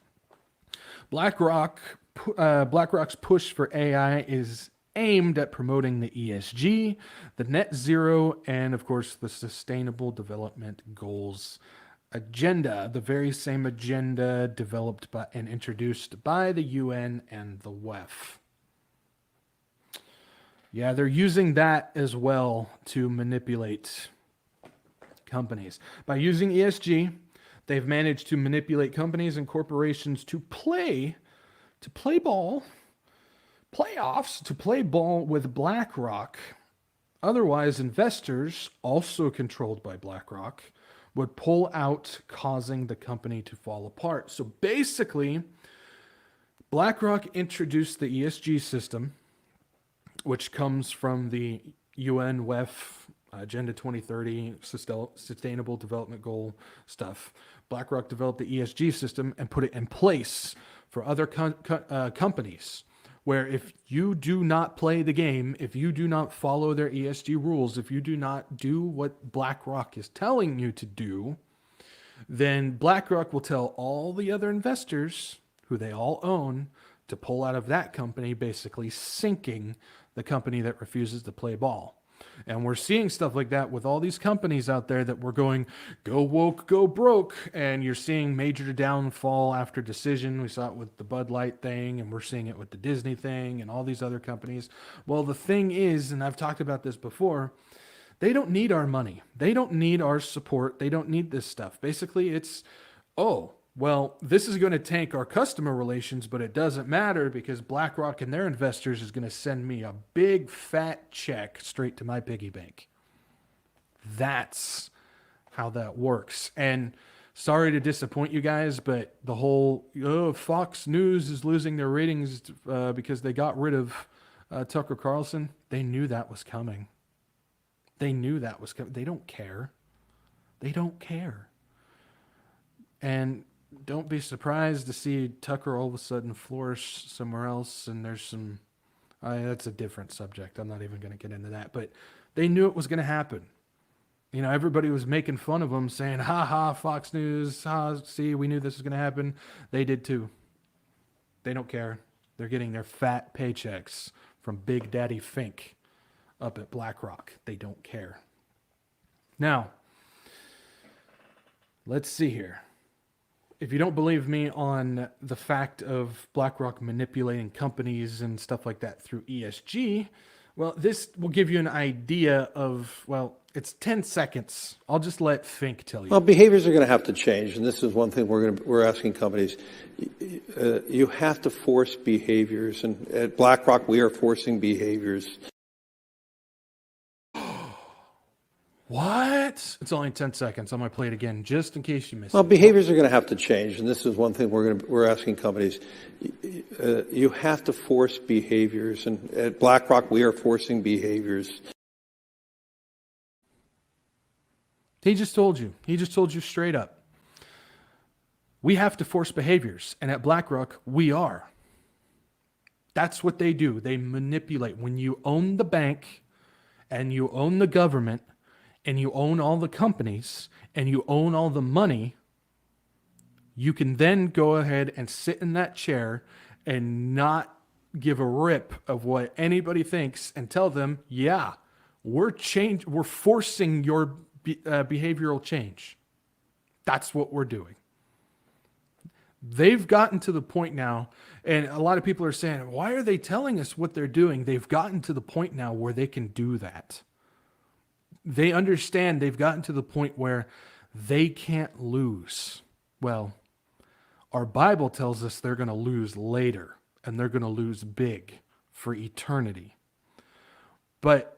BlackRock's push for AI is aimed at promoting the ESG, the net zero, and of course the Sustainable Development Goals agenda, the very same agenda developed by and introduced by the UN and the WEF. Yeah, they're using that as well to manipulate companies. By using ESG, they've managed to manipulate companies and corporations to play ball with BlackRock. Otherwise, investors, also controlled by BlackRock, would pull out, causing the company to fall apart. So basically, BlackRock introduced the ESG system, which comes from the UN WEF Agenda 2030 Sustainable Development Goal stuff. BlackRock developed the ESG system and put it in place for other companies, where if you do not play the game, if you do not follow their ESG rules, if you do not do what BlackRock is telling you to do, then BlackRock will tell all the other investors, who they all own, to pull out of that company, basically sinking the company that refuses to play ball. And we're seeing stuff like that with all these companies out there that we're going, go woke, go broke. And you're seeing major downfall after decision. We saw it with the Bud Light thing, and we're seeing it with the Disney thing and all these other companies. Well, the thing is, and I've talked about this before, they don't need our money. They don't need our support. They don't need this stuff. Basically, it's, oh, well, this is going to tank our customer relations, but it doesn't matter because BlackRock and their investors is going to send me a big fat check straight to my piggy bank. That's how that works. And sorry to disappoint you guys, but the whole Fox News is losing their ratings because they got rid of Tucker Carlson. They knew that was coming. They knew that was coming. They don't care. They don't care. And don't be surprised to see Tucker all of a sudden flourish somewhere else. And there's some, that's a different subject. I'm not even going to get into that. But they knew it was going to happen. You know, everybody was making fun of them, saying, ha ha, Fox News, ha, see, we knew this was going to happen. They did too. They don't care. They're getting their fat paychecks from Big Daddy Fink up at BlackRock. They don't care. Now, let's see here. If you don't believe me on the fact of BlackRock manipulating companies and stuff like that through ESG, well, this will give you an idea of, well, it's 10 seconds. I'll just let Fink tell you. Well, behaviors are going to have to change, and this is one thing we're asking companies. You have to force behaviors, and at BlackRock, we are forcing behaviors. What? It's only 10 seconds. I'm going to play it again just in case you missed Well, it. behaviors are going to have to change, and this is one thing we're asking companies. You have to force behaviors, and at BlackRock, we are forcing behaviors. He just told you. He just told you straight up. We have to force behaviors, and at BlackRock, we are. That's what they do. They manipulate. When you own the bank and you own the government, and you own all the companies, and you own all the money, you can then go ahead and sit in that chair and not give a rip of what anybody thinks and tell them, yeah, we're forcing your behavioral change. That's what we're doing. They've gotten to the point now, and a lot of people are saying, why are they telling us what they're doing? They've gotten to the point now where they can do that. They understand they've gotten to the point where they can't lose. Well, our Bible tells us they're going to lose later, and they're going to lose big for eternity. But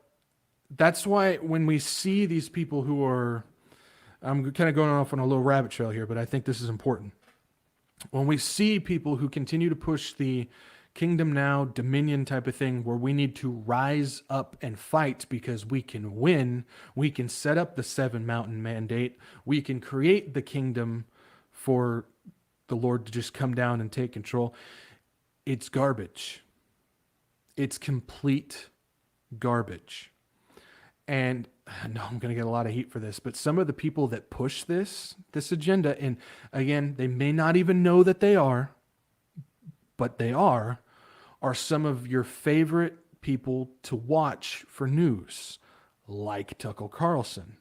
that's why when we see these people who are, I'm kind of going off on a little rabbit trail here, but I think this is important. When we see people who continue to push the kingdom now, dominion type of thing, where we need to rise up and fight because we can win, we can set up the 7 mountain mandate, we can create the kingdom for the Lord to just come down and take control. It's garbage. It's complete garbage. And I know I'm going to get a lot of heat for this, but some of the people that push this agenda, and again, they may not even know that they are, but they are some of your favorite people to watch for news, like Tucker Carlson,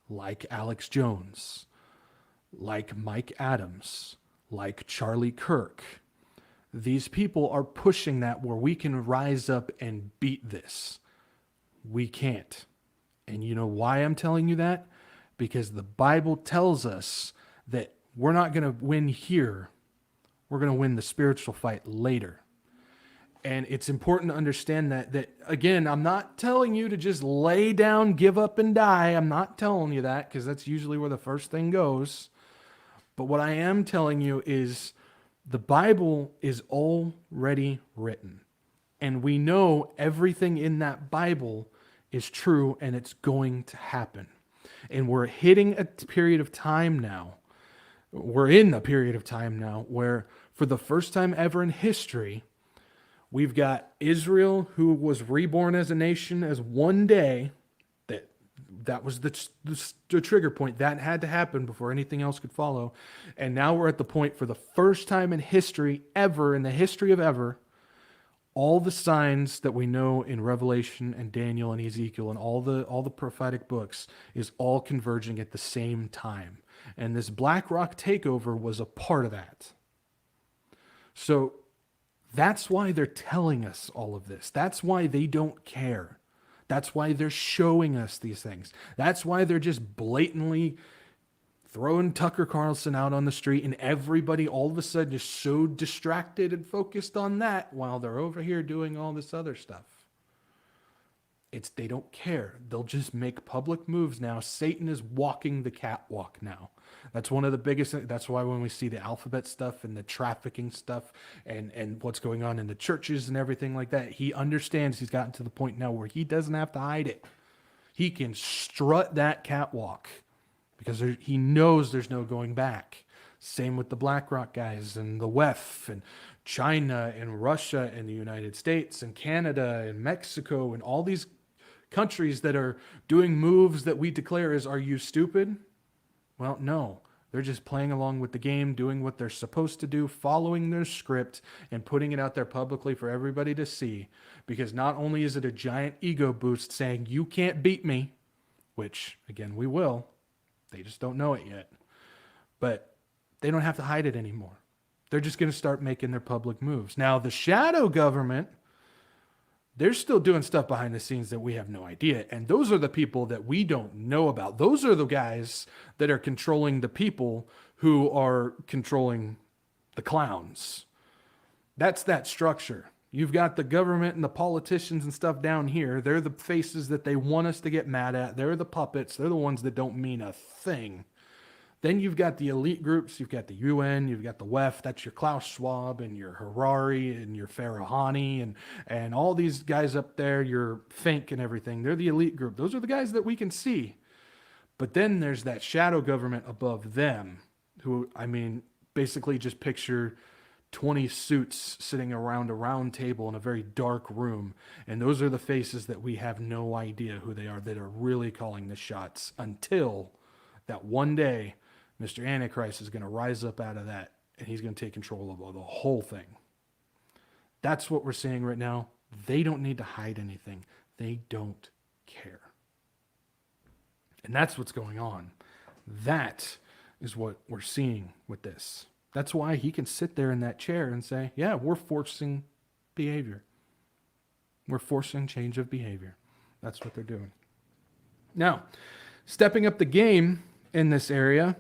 like Alex Jones, like Mike Adams, like Charlie Kirk. These people are pushing that where we can rise up and beat this. We can't. And you know why I'm telling you that? Because the Bible tells us that we're not going to win here. We're going to win the spiritual fight later. And it's important to understand that again, I'm not telling you to just lay down, give up, and die. I'm not telling you that because that's usually where the first thing goes. But what I am telling you is the Bible is already written. And we know everything in that Bible is true and it's going to happen. And we're hitting a period of time now. We're in a period of time now where for the first time ever in history, we've got Israel, who was reborn as a nation as one day, that that was the trigger point. That had to happen before anything else could follow. And now we're at the point, for the first time in history ever, in the history of ever, all the signs that we know in Revelation and Daniel and Ezekiel and all the prophetic books is all converging at the same time. And this BlackRock takeover was a part of that. So that's why they're telling us all of this. That's why they don't care. That's why they're showing us these things. That's why they're just blatantly throwing Tucker Carlson out on the street, and everybody all of a sudden is so distracted and focused on that while they're over here doing all this other stuff. They don't care. They'll just make public moves now. Satan is walking the catwalk now. That's one of the biggest things. That's why when we see the alphabet stuff and the trafficking stuff and what's going on in the churches and everything like that, he understands. He's gotten to the point now where he doesn't have to hide it. He can strut that catwalk because he knows there's no going back. Same with the BlackRock guys and the WEF and China and Russia and the United States and Canada and Mexico and all these countries that are doing moves that we declare as, are you stupid? Well, no. They're just playing along with the game, doing what they're supposed to do, following their script, and putting it out there publicly for everybody to see. Because not only is it a giant ego boost saying, you can't beat me, which, again, we will. They just don't know it yet. But they don't have to hide it anymore. They're just going to start making their public moves. Now, the shadow government, they're still doing stuff behind the scenes that we have no idea. And those are the people that we don't know about. Those are the guys that are controlling the people who are controlling the clowns. That's that structure. You've got the government and the politicians and stuff down here. They're the faces that they want us to get mad at. They're the puppets. They're the ones that don't mean a thing. Then you've got the elite groups, you've got the UN, you've got the WEF, that's your Klaus Schwab and your Harari and your Farahani and all these guys up there, your Fink and everything. They're the elite group. Those are the guys that we can see. But then there's that shadow government above them who, I mean, basically just picture 20 suits sitting around a round table in a very dark room. And those are the faces that we have no idea who they are that are really calling the shots until that one day Mr. Antichrist is going to rise up out of that, and he's going to take control of the whole thing. That's what we're seeing right now. They don't need to hide anything. They don't care. And that's what's going on. That is what we're seeing with this. That's why he can sit there in that chair and say, yeah, we're forcing behavior. We're forcing change of behavior. That's what they're doing. Now, stepping up the game in this area,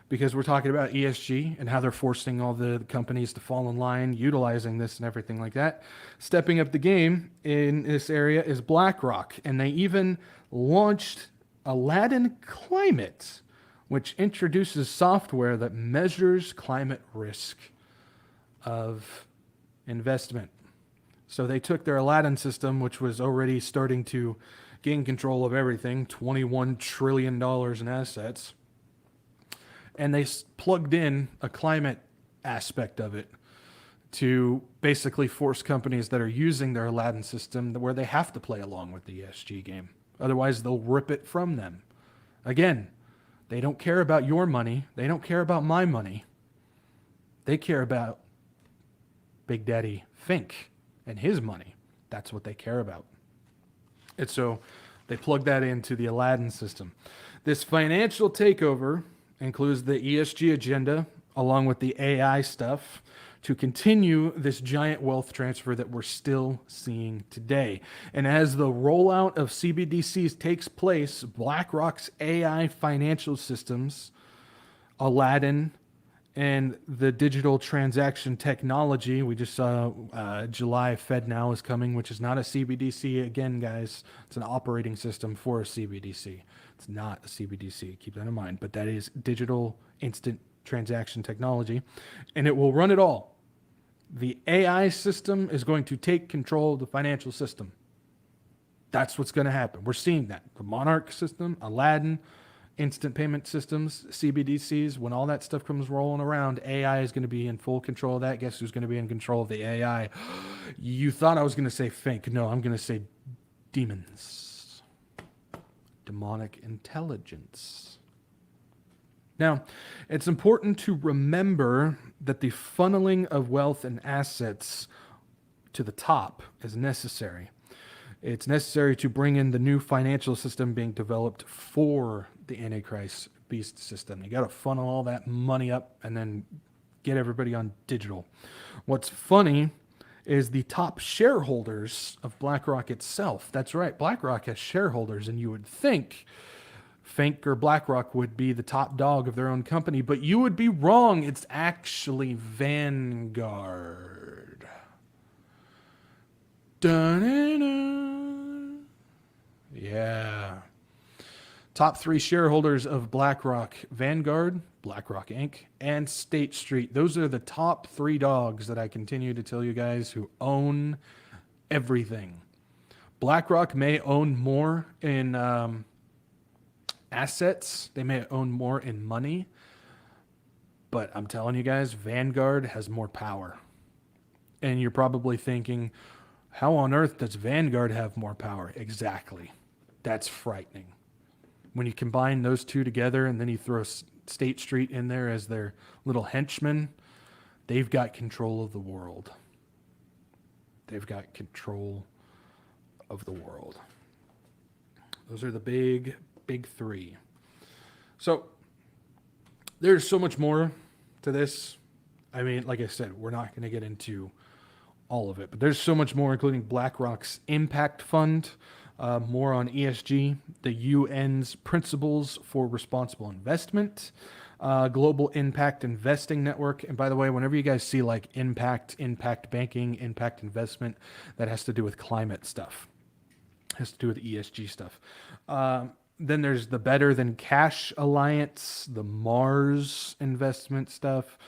because we're talking about ESG and how they're forcing all the companies to fall in line, utilizing this and everything like that. Stepping up the game in this area is BlackRock, and they even launched Aladdin Climate, which introduces software that measures climate risk of investment. So they took their Aladdin system, which was already starting to gain control of everything, $21 trillion in assets, and they plugged in a climate aspect of it to basically force companies that are using their Aladdin system where they have to play along with the ESG game. Otherwise, they'll rip it from them. Again, they don't care about your money. They don't care about my money. They care about Big Daddy Fink and his money. That's what they care about. And so they plug that into the Aladdin system. This financial takeover includes the ESG agenda along with the AI stuff to continue this giant wealth transfer that we're still seeing today. And as the rollout of CBDCs takes place, BlackRock's AI financial systems, Aladdin, and the digital transaction technology, we just saw July FedNow is coming, which is not a CBDC. Again, guys, it's an operating system for a CBDC. It's not a CBDC. Keep that in mind. But that is digital instant transaction technology, and it will run it all. The AI system is going to take control of the financial system. That's what's going to happen. We're seeing that. The Monarch system, Aladdin, instant payment systems, CBDCs, when all that stuff comes rolling around, AI is going to be in full control of that. Guess who's going to be in control of the AI? You thought I was going to say fake. No, I'm going to say demons. demonic intelligence. Now, it's important to remember that the funneling of wealth and assets to the top is necessary. It's necessary to bring in the new financial system being developed for the Antichrist beast system. You got to funnel all that money up and then get everybody on digital. What's funny is the top shareholders of BlackRock itself. That's right, BlackRock has shareholders, and you would think Fink or BlackRock would be the top dog of their own company, but you would be wrong. It's actually Vanguard. Dun-dun-dun. Yeah. Top 3 shareholders of BlackRock: Vanguard, BlackRock Inc., and State Street. Those are the top 3 dogs that I continue to tell you guys who own everything. BlackRock may own more in assets. They may own more in money. But I'm telling you guys, Vanguard has more power. And you're probably thinking, how on earth does Vanguard have more power? Exactly. That's frightening. When you combine those two together and then you throw State Street in there as their little henchman, they've got control of the world. They've got control of the world. Those are the big 3. So there's so much more to this. I mean, like I said, we're not going to get into all of it, but there's so much more, including BlackRock's Impact Fund, more on ESG, the UN's Principles for Responsible Investment, Global Impact Investing Network. And by the way, whenever you guys see like impact banking, impact investment, that has to do with climate stuff, has to do with ESG stuff. Then there's the Better Than Cash Alliance, the Mars investment stuff,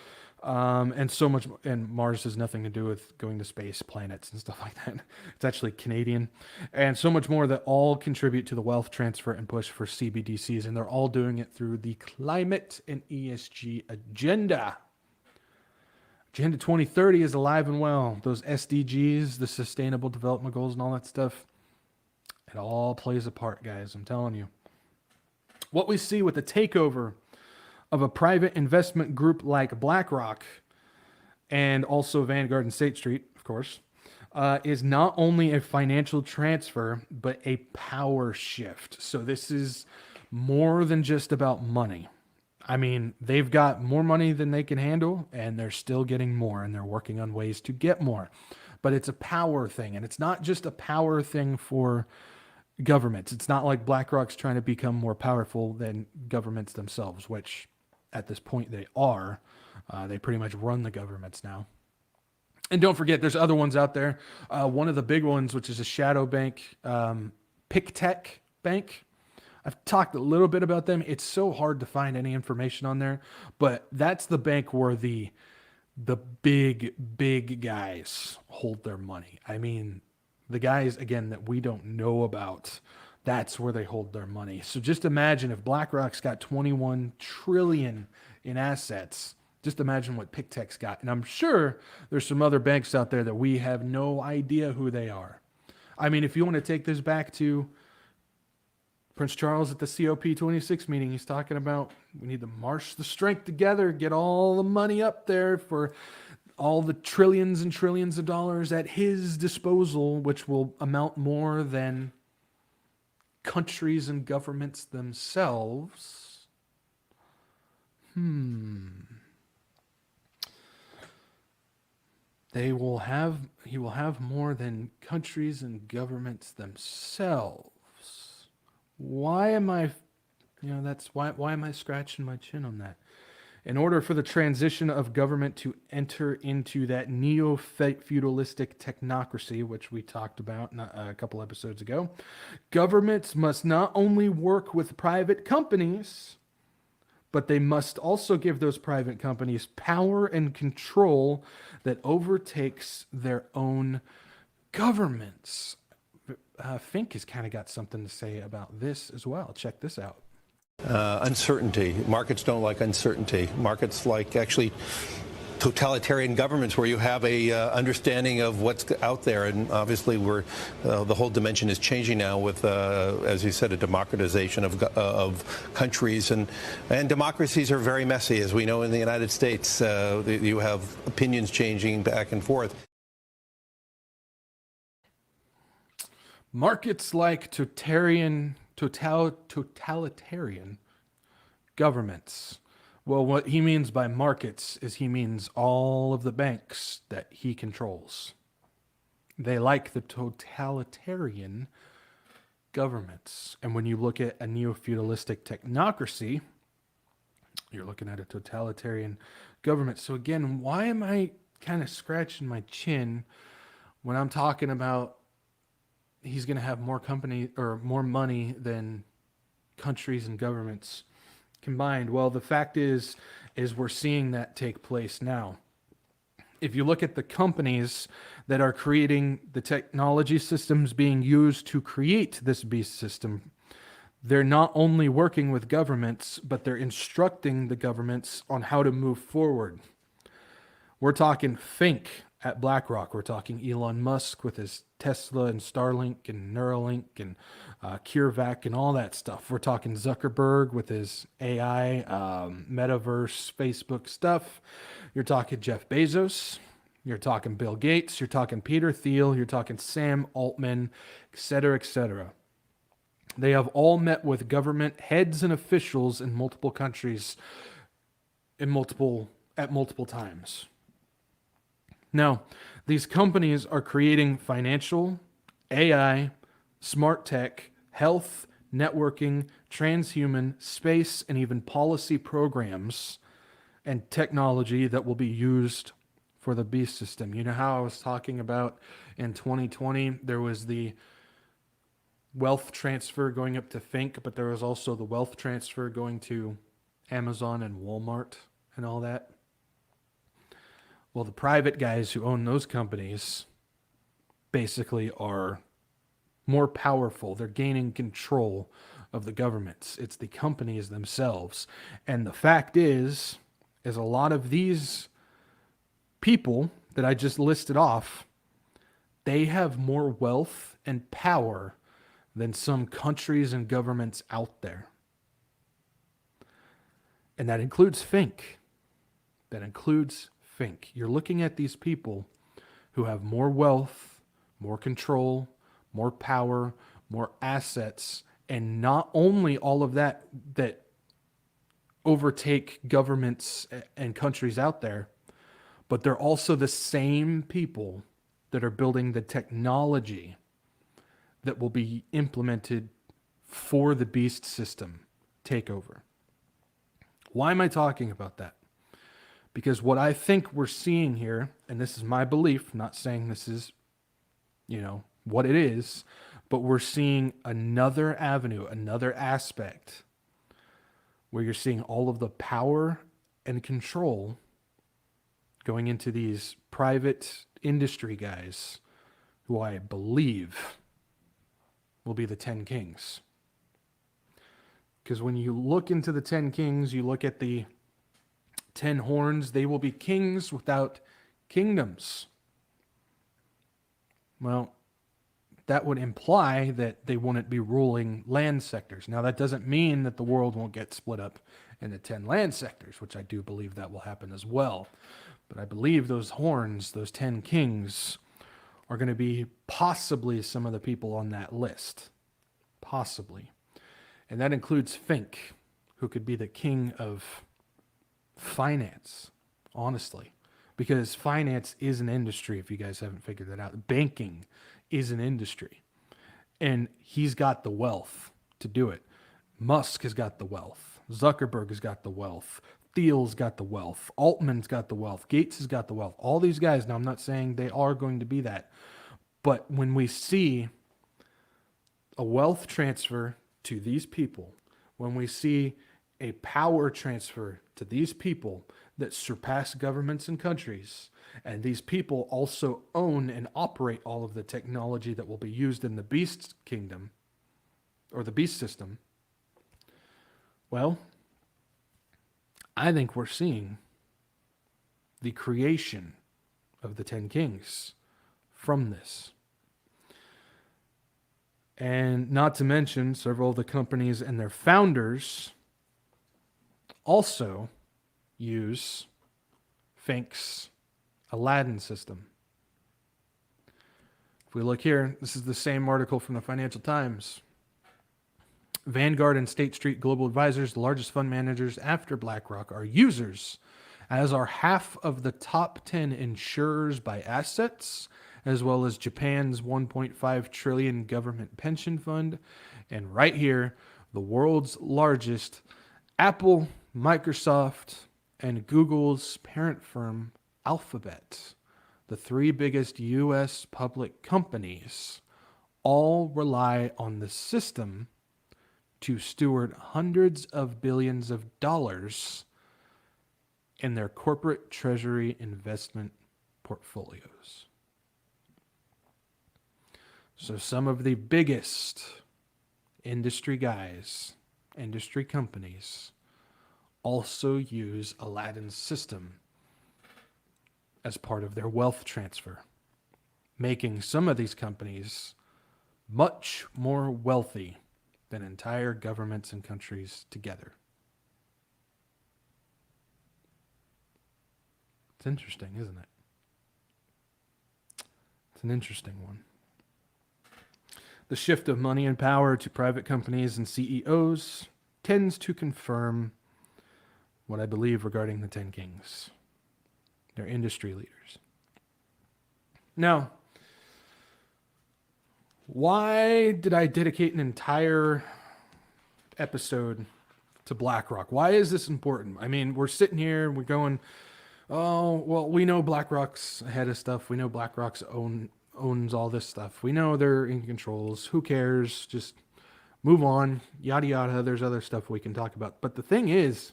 and so much. And Mars has nothing to do with going to space, planets, and stuff like that. It's actually Canadian, and so much more that all contribute to the wealth transfer and push for CBDCs, and they're all doing it through the climate and ESG agenda. Agenda 2030 is alive and well. Those SDGs, the Sustainable Development Goals, and all that stuff. It all plays a part, guys. I'm telling you. What we see with the takeover of a private investment group like BlackRock and also Vanguard and State Street, of course, is not only a financial transfer, but a power shift. So this is more than just about money. I mean, they've got more money than they can handle, and they're still getting more, and they're working on ways to get more. But it's a power thing, and it's not just a power thing for governments. It's not like BlackRock's trying to become more powerful than governments themselves, which at this point they are. They pretty much run the governments now. And don't forget, there's other ones out there. One of the big ones, which is a shadow bank, Pictet Bank. I've talked a little bit about them. It's so hard to find any information on there, but that's the bank where the big guys hold their money. I mean, the guys, again, that we don't know about, that's where they hold their money. So just imagine if BlackRock's got 21 trillion in assets. Just imagine what Pictet's got. And I'm sure there's some other banks out there that we have no idea who they are. I mean, if you want to take this back to Prince Charles at the COP26 meeting, he's talking about we need to marsh the strength together, get all the money up there for all the trillions and trillions of dollars at his disposal, which will amount more than countries and governments themselves. He will have more than countries and governments themselves. Why am I scratching my chin on that? In order for the transition of government to enter into that neo-feudalistic technocracy, which we talked about a couple episodes ago, governments must not only work with private companies, but they must also give those private companies power and control that overtakes their own governments. Fink has kind of got something to say about this as well. Check this out. Uncertainty. Markets don't like uncertainty. Markets like actually totalitarian governments where you have a understanding of what's out there, and obviously the whole dimension is changing now with, as you said, a democratization of countries, and democracies are very messy, as we know in the United States. You have opinions changing back and forth. Markets like totalitarian governments. Well, what he means by markets is he means all of the banks that he controls. They like the totalitarian governments. And when you look at a neo-feudalistic technocracy, you're looking at a totalitarian government. So again, why am I kind of scratching my chin when I'm talking about he's going to have more company or more money than countries and governments combined? Well, the fact is we're seeing that take place now. If you look at the companies that are creating the technology systems being used to create this beast system, they're not only working with governments, but they're instructing the governments on how to move forward. We're talking Think at BlackRock. We're talking Elon Musk with his Tesla and Starlink and Neuralink and CureVac and all that stuff. We're talking Zuckerberg with his AI, metaverse, Facebook stuff. You're talking Jeff Bezos. You're talking Bill Gates. You're talking Peter Thiel. You're talking Sam Altman, et cetera, et cetera. They have all met with government heads and officials in multiple countries at multiple times. Now, these companies are creating financial, AI, smart tech, health, networking, transhuman, space, and even policy programs and technology that will be used for the beast system. You know how I was talking about in 2020, there was the wealth transfer going up to Think, but there was also the wealth transfer going to Amazon and Walmart and all that. Well, the private guys who own those companies basically are more powerful. They're gaining control of the governments. It's the companies themselves. And the fact is a lot of these people that I just listed off, they have more wealth and power than some countries and governments out there. And that includes Think. That includes Think. You're looking at these people who have more wealth, more control, more power, more assets, and not only all of that overtake governments and countries out there, but they're also the same people that are building the technology that will be implemented for the beast system takeover. Why am I talking about that? Because what I think we're seeing here, and this is my belief, not saying this is, what it is, but we're seeing another avenue, another aspect where you're seeing all of the power and control going into these private industry guys who I believe will be the 10 kings. Because when you look into the 10 kings, you look at the 10 horns, they will be kings without kingdoms. Well, that would imply that they wouldn't be ruling land sectors. Now, that doesn't mean that the world won't get split up into 10 land sectors, which I do believe that will happen as well. But I believe those horns, those 10 kings, are going to be possibly some of the people on that list. Possibly. And that includes Fink, who could be the king of finance, honestly. Because finance is an industry, if you guys haven't figured that out. Banking is an industry. And he's got the wealth to do it. Musk has got the wealth. Zuckerberg has got the wealth. Thiel's got the wealth. Altman's got the wealth. Gates has got the wealth. All these guys, now I'm not saying they are going to be that. But when we see a wealth transfer to these people, when we see a power transfer to these people that surpass governments and countries, and these people also own and operate all of the technology that will be used in the beast kingdom, or the beast system, well, I think we're seeing the creation of the 10 kings from this. And not to mention, several of the companies and their founders also use Fink's Aladdin system. If we look here, this is the same article from the Financial Times. Vanguard and State Street Global Advisors, the largest fund managers after BlackRock, are users, as are half of the top 10 insurers by assets, as well as Japan's 1.5 trillion government pension fund, and right here, the world's largest Apple, Microsoft, and Google's parent firm, Alphabet. The three biggest U.S. public companies all rely on the system to steward hundreds of billions of dollars in their corporate treasury investment portfolios. So some of the biggest industry guys, industry companies, also use Aladdin's system as part of their wealth transfer, making some of these companies much more wealthy than entire governments and countries together. It's interesting, isn't it? It's an interesting one. The shift of money and power to private companies and CEOs tends to confirm what I believe regarding the 10 kings. They're industry leaders. Now, why did I dedicate an entire episode to BlackRock? Why is this important? I mean, we're sitting here, we're going, oh, well, we know BlackRock's ahead of stuff. We know BlackRock's owns all this stuff. We know they're in controls. Who cares? Just move on, yada, yada. There's other stuff we can talk about. But the thing is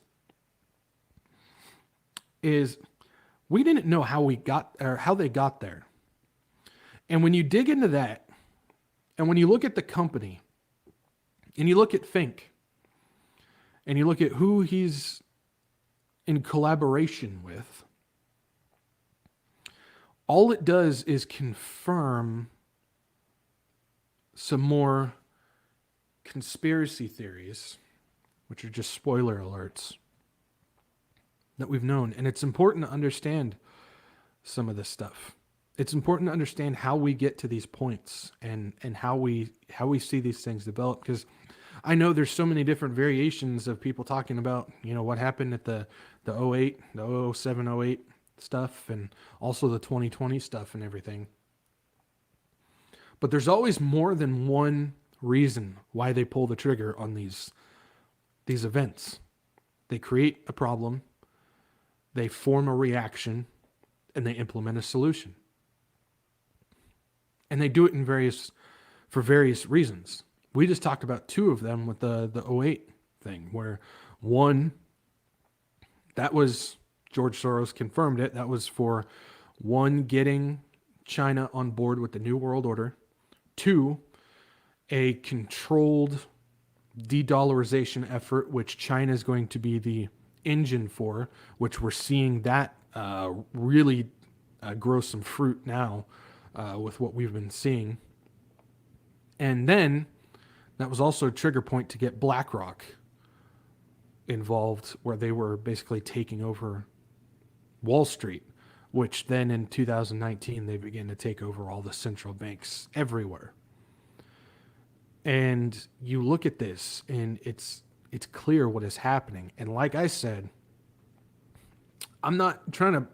we didn't know how we got, or how they got there. And when you dig into that, and when you look at the company, and you look at Fink, and you look at who he's in collaboration with, all it does is confirm some more conspiracy theories, which are just spoiler alerts, that we've known. And it's important to understand some of this stuff. It's important to understand how we get to these points and how we see these things develop, because I know there's so many different variations of people talking about, you know, what happened at the 08, the 07, 08 stuff, and also the 2020 stuff and everything. But there's always more than one reason why they pull the trigger on these events. They create a problem, they form a reaction, and they implement a solution. And they do it for various reasons. We just talked about two of them with the 08 thing, where one, that was George Soros confirmed it. That was for one, getting China on board with the New World Order. Two, a controlled de-dollarization effort, which China is going to be the engine for, which we're seeing that really grow some fruit now with what we've been seeing. And then that was also a trigger point to get BlackRock involved, where they were basically taking over Wall Street, which then in 2019 they began to take over all the central banks everywhere. And you look at this and it's clear what is happening. And like I said, I'm not trying to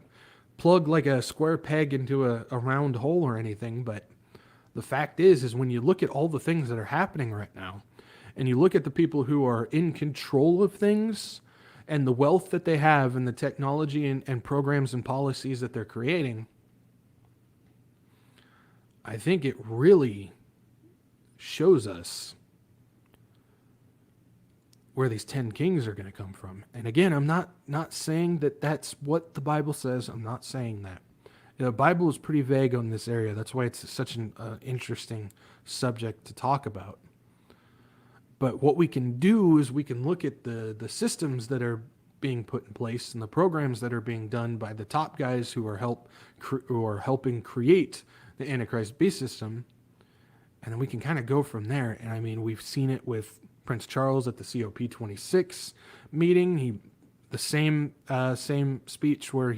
plug like a square peg into a round hole or anything, but the fact is when you look at all the things that are happening right now, and you look at the people who are in control of things and the wealth that they have and the technology and programs and policies that they're creating, I think it really shows us where these 10 kings are going to come from. And again, I'm not saying that that's what the Bible says. I'm not saying that. The Bible is pretty vague on this area. That's why it's such an interesting subject to talk about. But what we can do is we can look at the systems that are being put in place and the programs that are being done by the top guys who are helping create the Antichrist beast system. And then we can kind of go from there. And I mean, we've seen it with Prince Charles at the COP26 meeting. The same speech where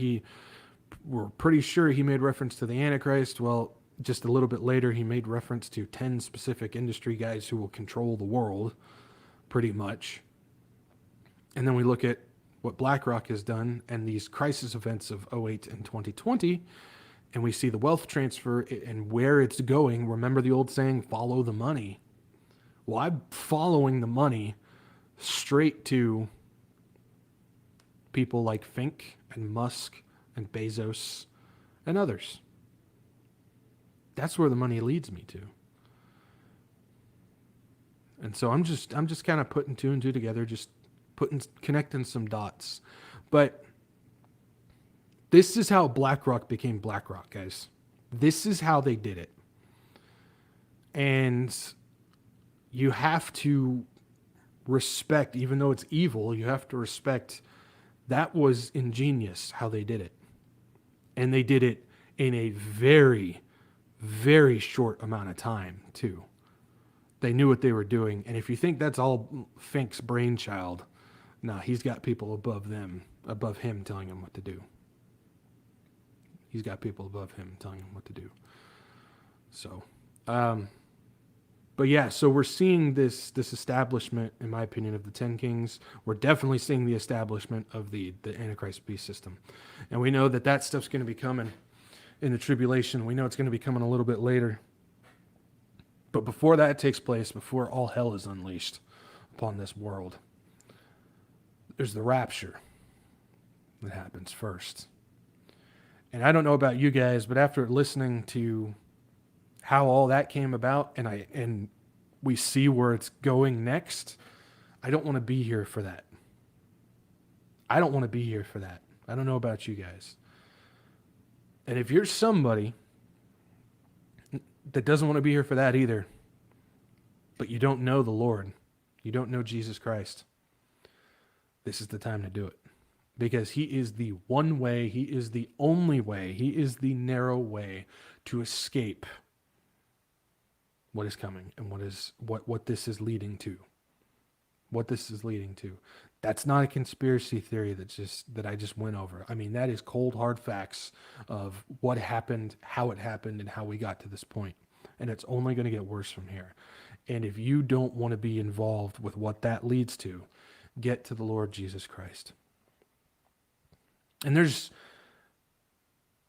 we're pretty sure he made reference to the Antichrist. Well, just a little bit later, he made reference to 10 specific industry guys who will control the world, pretty much. And then we look at what BlackRock has done and these crisis events of 2008 and 2020, and we see the wealth transfer and where it's going. Remember the old saying, follow the money. Well, I'm following the money straight to people like Fink and Musk and Bezos and others. That's where the money leads me to. And so I'm just kind of putting two and two together, just connecting some dots. But this is how BlackRock became BlackRock, guys. This is how they did it. And you have to respect, even though it's evil, you have to respect that was ingenious how they did it. And they did it in a very, very short amount of time, too. They knew what they were doing. And if you think that's all Fink's brainchild, no, he's got people above him telling him what to do. He's got people above him telling him what to do. So, but yeah, so we're seeing this establishment, in my opinion, of the 10 kings. We're definitely seeing the establishment of the Antichrist beast system. And we know that stuff's going to be coming in the tribulation. We know it's going to be coming a little bit later. But before that takes place, before all hell is unleashed upon this world, there's the rapture that happens first. And I don't know about you guys, but after listening to how all that came about and we see where it's going next, I don't want to be here for that. I don't want to be here for that. I don't know about you guys. And if you're somebody that doesn't want to be here for that either, but you don't know the Lord, you don't know Jesus Christ, this is the time to do it. Because he is the one way, he is the only way, he is the narrow way to escape what is coming and what this is leading to. What this is leading to. That's not a conspiracy theory that I just went over. I mean, that is cold, hard facts of what happened, how it happened, and how we got to this point. And it's only going to get worse from here. And if you don't want to be involved with what that leads to, get to the Lord Jesus Christ. And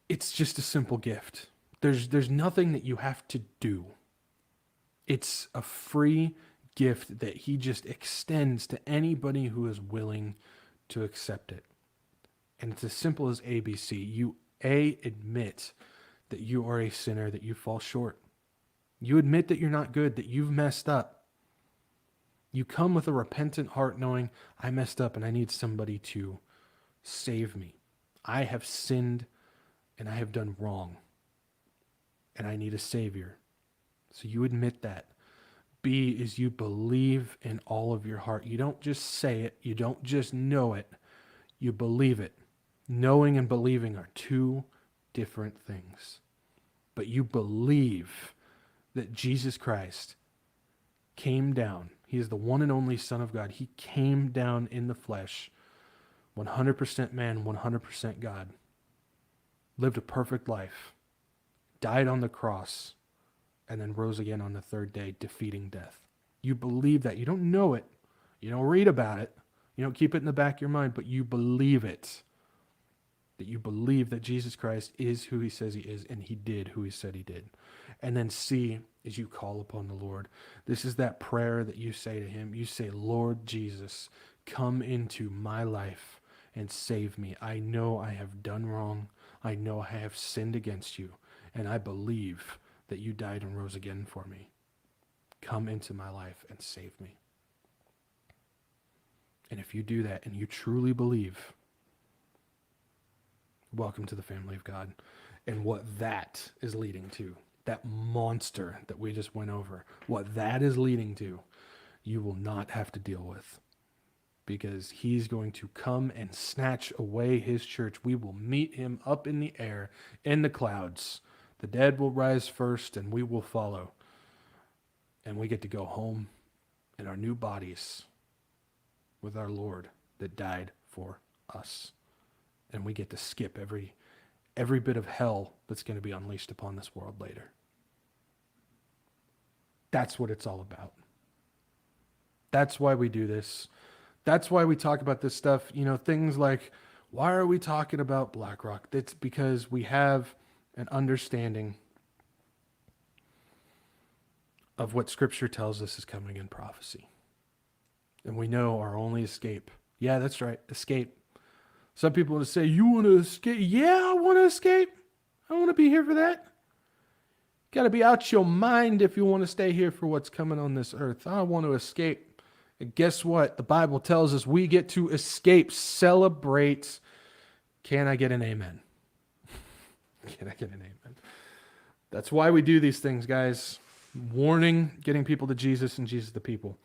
it's just a simple gift. There's nothing that you have to do. It's a free gift that he just extends to anybody who is willing to accept it. And it's as simple as ABC. You admit that you are a sinner, that you fall short. You admit that you're not good, that you've messed up. You come with a repentant heart knowing, I messed up and I need somebody to save me. I have sinned and I have done wrong. And I need a Savior. So you admit that. B is you believe in all of your heart. You don't just say it. You don't just know it. You believe it. Knowing and believing are two different things. But you believe that Jesus Christ came down. He is the one and only Son of God. He came down in the flesh, 100% man, 100% God. Lived a perfect life. Died on the cross. And then rose again on the third day, defeating death. You believe that. You don't know it. You don't read about it. You don't keep it in the back of your mind, but you believe it. That you believe that Jesus Christ is who he says he is, and he did who he said he did. And then C is you call upon the Lord. This is that prayer that you say to him. You say, Lord Jesus, come into my life and save me. I know I have done wrong. I know I have sinned against you, and I believe that you died and rose again for me. Come into my life and save me. And if you do that and you truly believe, welcome to the family of God. And what that is leading to, that monster that we just went over, what that is leading to, you will not have to deal with. because he's going to come and snatch away his church. We will meet him up in the air, in the clouds. The dead will rise first, and we will follow. And we get to go home in our new bodies with our Lord that died for us. And we get to skip every bit of hell that's going to be unleashed upon this world later. That's what it's all about. That's why we do this. That's why we talk about this stuff. You know, things like, why are we talking about BlackRock? That's because we have an understanding of what Scripture tells us is coming in prophecy. And we know our only escape. Yeah, that's right, escape. Some people want to say, you want to escape? Yeah, I want to escape. I want to be here for that. Got to be out your mind if you want to stay here for what's coming on this earth. I want to escape. And guess what? The Bible tells us we get to escape, celebrate. Can I get an amen? Can I get an amen? That's why we do these things, guys. Warning, getting people to Jesus and Jesus to people.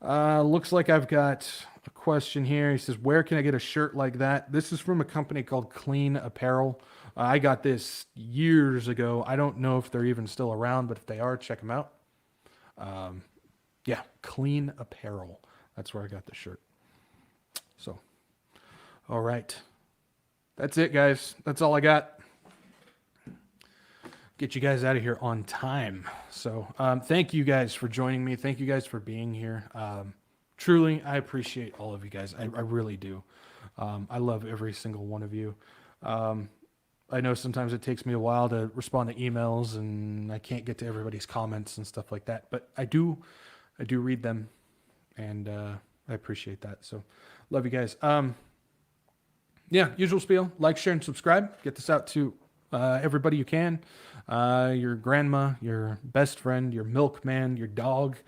Looks like I've got a question here. He says, where can I get a shirt like that? This is from a company called Clean Apparel. I got this years ago. I don't know if they're even still around, but if they are, check them out. Yeah, Clean Apparel. That's where I got the shirt. So, all right. That's it, guys. That's all I got. Get you guys out of here on time. So, thank you guys for joining me. Thank you guys for being here. Truly, I appreciate all of you guys. I really do. I love every single one of you. I know sometimes it takes me a while to respond to emails, and I can't get to everybody's comments and stuff like that, but I do read them, and I appreciate that. So, love you guys. Yeah, usual spiel. Like, share, and subscribe. Get this out to everybody you can. Your grandma, your best friend, your milkman, your dog.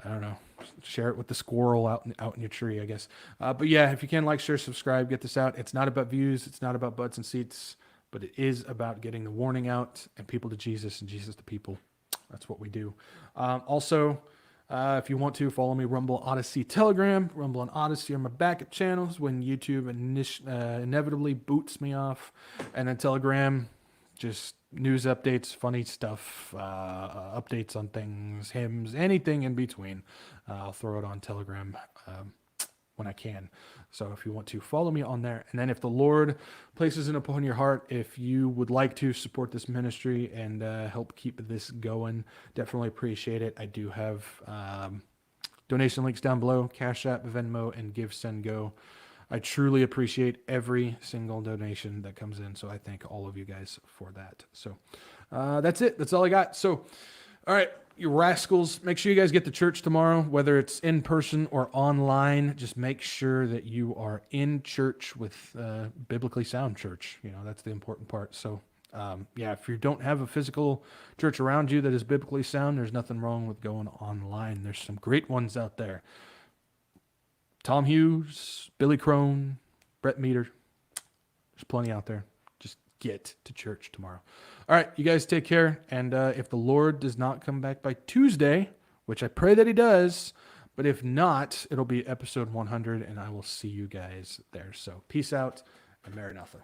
I don't know. Share it with the squirrel out in your tree, I guess. But yeah, if you can, like, share, subscribe, get this out. It's not about views. It's not about butts and seats, but it is about getting the warning out and people to Jesus and Jesus to people. That's what we do. Also, if you want to, follow me, Rumble, Odyssey, Telegram. Rumble and Odyssey are my backup channels when YouTube inevitably boots me off. And then Telegram, just news updates, funny stuff, updates on things, hymns, anything in between. I'll throw it on Telegram when I can. So if you want to, follow me on there. And then if the Lord places it upon your heart, if you would like to support this ministry and help keep this going, definitely appreciate it. I do have donation links down below, CashApp, Venmo, and Give, Send, Go. I truly appreciate every single donation that comes in. So I thank all of you guys for that. So that's it. That's all I got. So, all right, you rascals, make sure you guys get to church tomorrow, whether it's in person or online. Just make sure that you are in church with biblically sound church. You know, that's the important part. So, yeah, if you don't have a physical church around you that is biblically sound, there's nothing wrong with going online. There's some great ones out there. Tom Hughes, Billy Crone, Brett Meter. There's plenty out there. Just get to church tomorrow. All right, you guys take care. And if the Lord does not come back by Tuesday, which I pray that he does, but if not, it'll be episode 100, and I will see you guys there. So peace out, and Maranatha.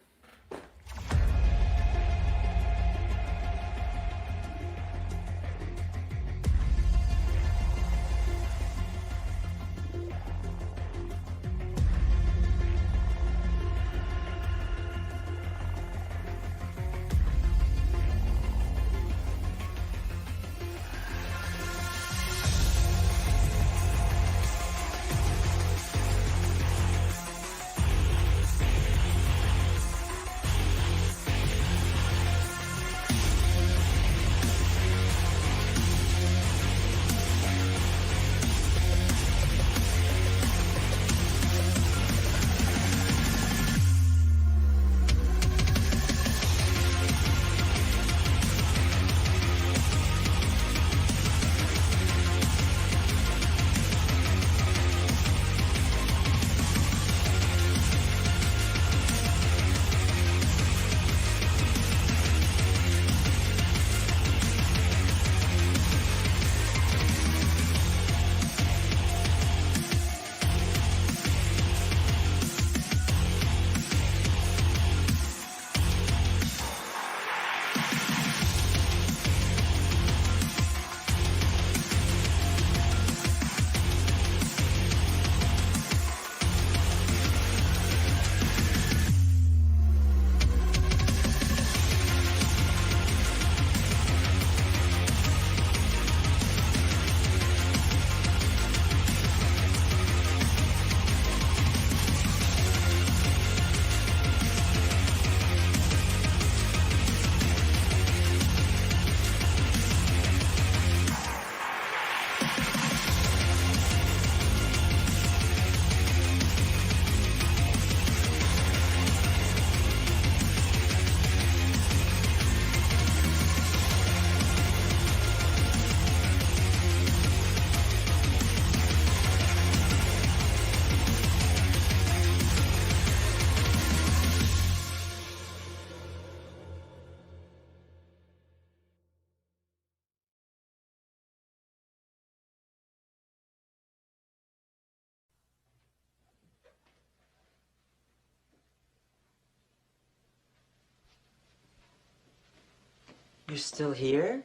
You're still here?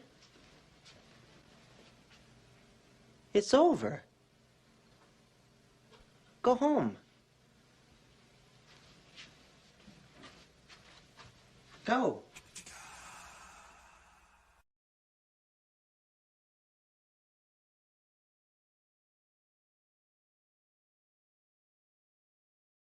It's over. Go home. Go.